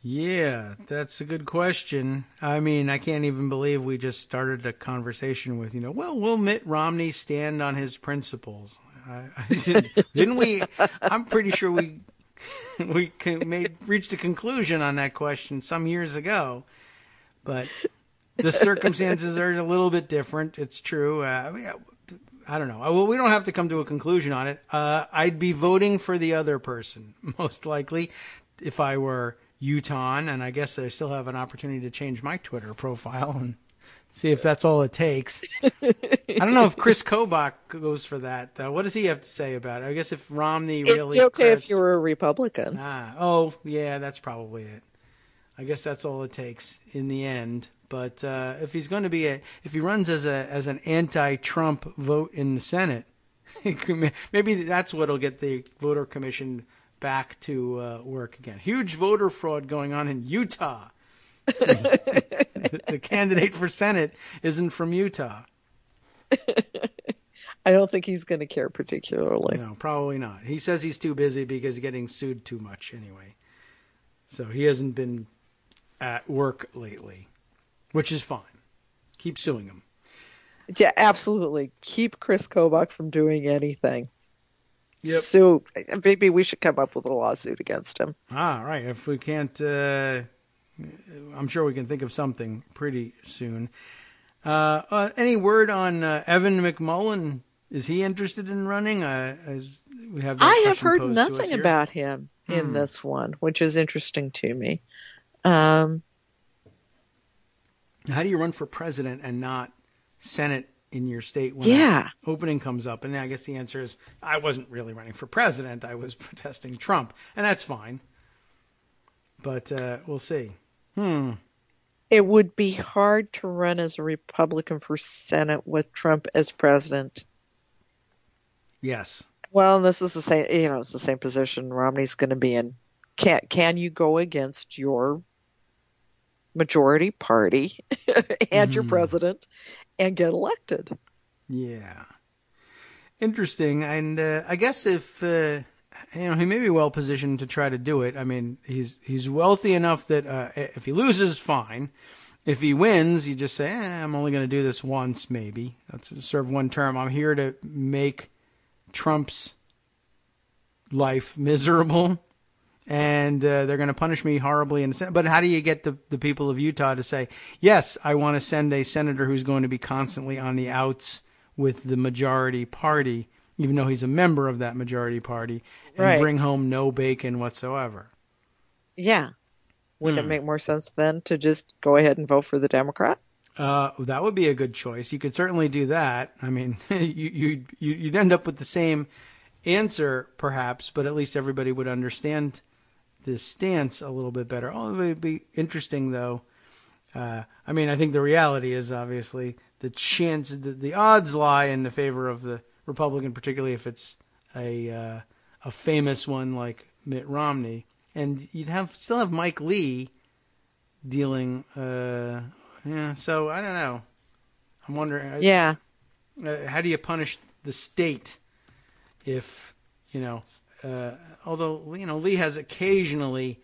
Yeah, that's a good question. I mean, I can't even believe we just started a conversation with, will Mitt Romney stand on his principles? Didn't we? I'm pretty sure we reached a conclusion on that question some years ago, but the circumstances are a little bit different. It's true. I don't know. Well, we don't have to come to a conclusion on it. I'd be voting for the other person, most likely, if I were Utah, and I guess I still have an opportunity to change my Twitter profile and see if that's all it takes. I don't know if Chris Kobach goes for that. What does he have to say about it? I guess if Romney really... It'd be okay if you were a Republican. Yeah, that's probably it. I guess that's all it takes in the end. But if he's going to be if he runs as an anti-Trump vote in the Senate, maybe that's what'll get the voter commission back to work again. Huge voter fraud going on in Utah. The candidate for Senate isn't from Utah. I don't think he's going to care particularly. No, probably not. He says he's too busy because he's getting sued too much anyway. So he hasn't been at work lately, which is fine. Keep suing him. Yeah, absolutely. Keep Chris Kobach from doing anything. Yep. So maybe we should come up with a lawsuit against him. Right. If we can't I'm sure we can think of something pretty soon. Any word on Evan McMullen? Is he interested in running? We have that I have question heard posed to us nothing here. about him in this one, which is interesting to me. How do you run for president and not Senate in your state when an opening comes up? And I guess the answer is I wasn't really running for president. I was protesting Trump, and that's fine. But we'll see. It would be hard to run as a Republican for Senate with Trump as president. Yes. Well, this is the same. It's the same position Romney's going to be in. Can you go against your majority party and your president and get elected? Yeah. Interesting. And I guess if he may be well positioned to try to do it. I mean, he's wealthy enough that if he loses, fine. If he wins, you just say, I'm only going to do this once, maybe. That's serve one term. I'm here to make Trump's life miserable, and they're going to punish me horribly in the Senate. But how do you get the people of Utah to say, yes, I want to send a senator who's going to be constantly on the outs with the majority party, even though he's a member of that majority party, and bring home no bacon whatsoever? Yeah. Wouldn't it make more sense then to just go ahead and vote for the Democrat? That would be a good choice. You could certainly do that. I mean, you'd end up with the same answer, perhaps, but at least everybody would understand this stance a little bit better. Oh, it would be interesting, though. I mean, I think the reality is obviously the odds lie in the favor of the Republican, particularly if it's a famous one like Mitt Romney. And you'd still have Mike Lee dealing. So I don't know. I'm wondering. Yeah. How do you punish the state if although Lee has occasionally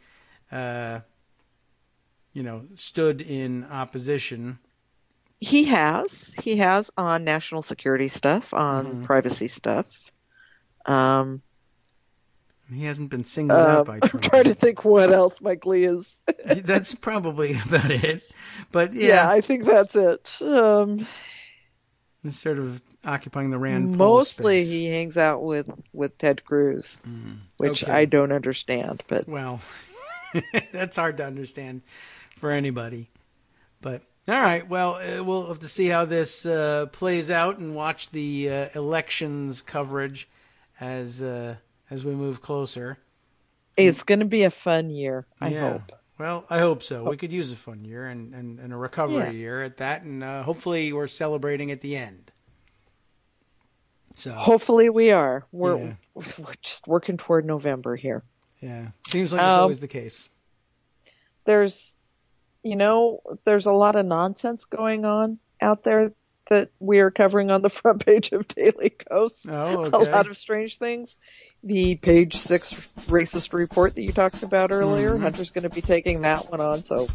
stood in opposition. He has on national security stuff, on privacy stuff. He hasn't been singled out by Trump. I'm trying to think what else Mike Lee is. That's probably about it. But yeah, I think that's it. He's sort of occupying the Rand Paul mostly space. He hangs out with Ted Cruz, which I don't understand. But well, that's hard to understand for anybody. But all right, well, we'll have to see how this plays out and watch the elections coverage as we move closer. It's going to be a fun year, I hope. Well, I hope so. We could use a fun year and a recovery year at that, and hopefully we're celebrating at the end. So hopefully we are. We're just working toward November here. Yeah, seems like it's always the case. There's a lot of nonsense going on out there that we are covering on the front page of Daily Kos. Oh, okay. A lot of strange things. The page 6 racist report that you talked about earlier, Hunter's going to be taking that one on, so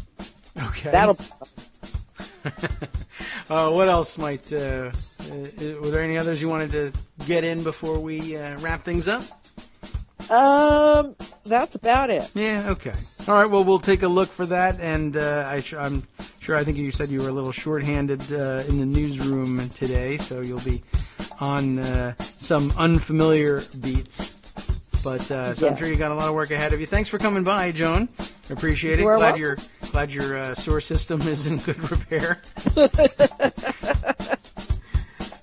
that'll be fun. What else might, were there any others you wanted to get in before we wrap things up? That's about it. Yeah, okay. All right, well, we'll take a look for that, and I'm sure, I think you said you were a little shorthanded in the newsroom today, so you'll be on some unfamiliar beats. But so I'm sure you got a lot of work ahead of you. Thanks for coming by, Joan. Appreciate it. Glad your sewer system is in good repair.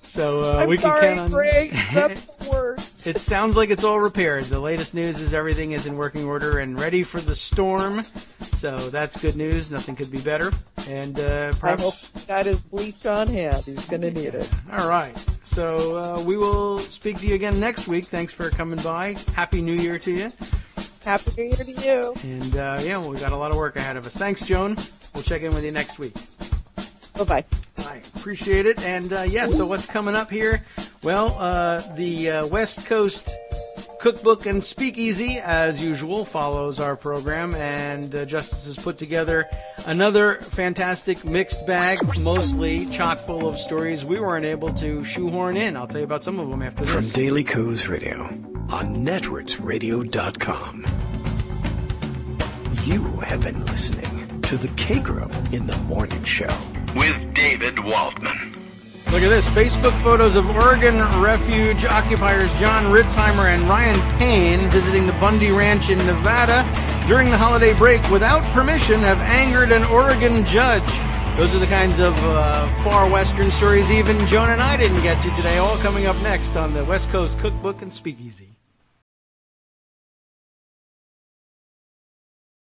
So we can count on. Greg, that's the worst. It sounds like it's all repaired. The latest news is everything is in working order and ready for the storm. So that's good news. Nothing could be better. And perhaps I hope he's got his bleach on hand. He's going to need it. All right. So we will speak to you again next week. Thanks for coming by. Happy New Year to you. Happy New Year to you. And we've got a lot of work ahead of us. Thanks, Joan. We'll check in with you next week. Bye-bye. I appreciate it. And so what's coming up here? Well, the West Coast Cookbook and Speakeasy, as usual, follows our program, and Justice has put together another fantastic mixed bag, mostly chock full of stories we weren't able to shoehorn in. I'll tell you about some of them after this. From Daily Kos Radio on networksradio.com. You have been listening to to the Kagro in the Morning Show. With David Waldman. Look at this. Facebook photos of Oregon refuge occupiers John Ritzheimer and Ryan Payne visiting the Bundy Ranch in Nevada during the holiday break without permission have angered an Oregon judge. Those are the kinds of far western stories even Joan and I didn't get to today, all coming up next on the West Coast Cookbook and Speakeasy.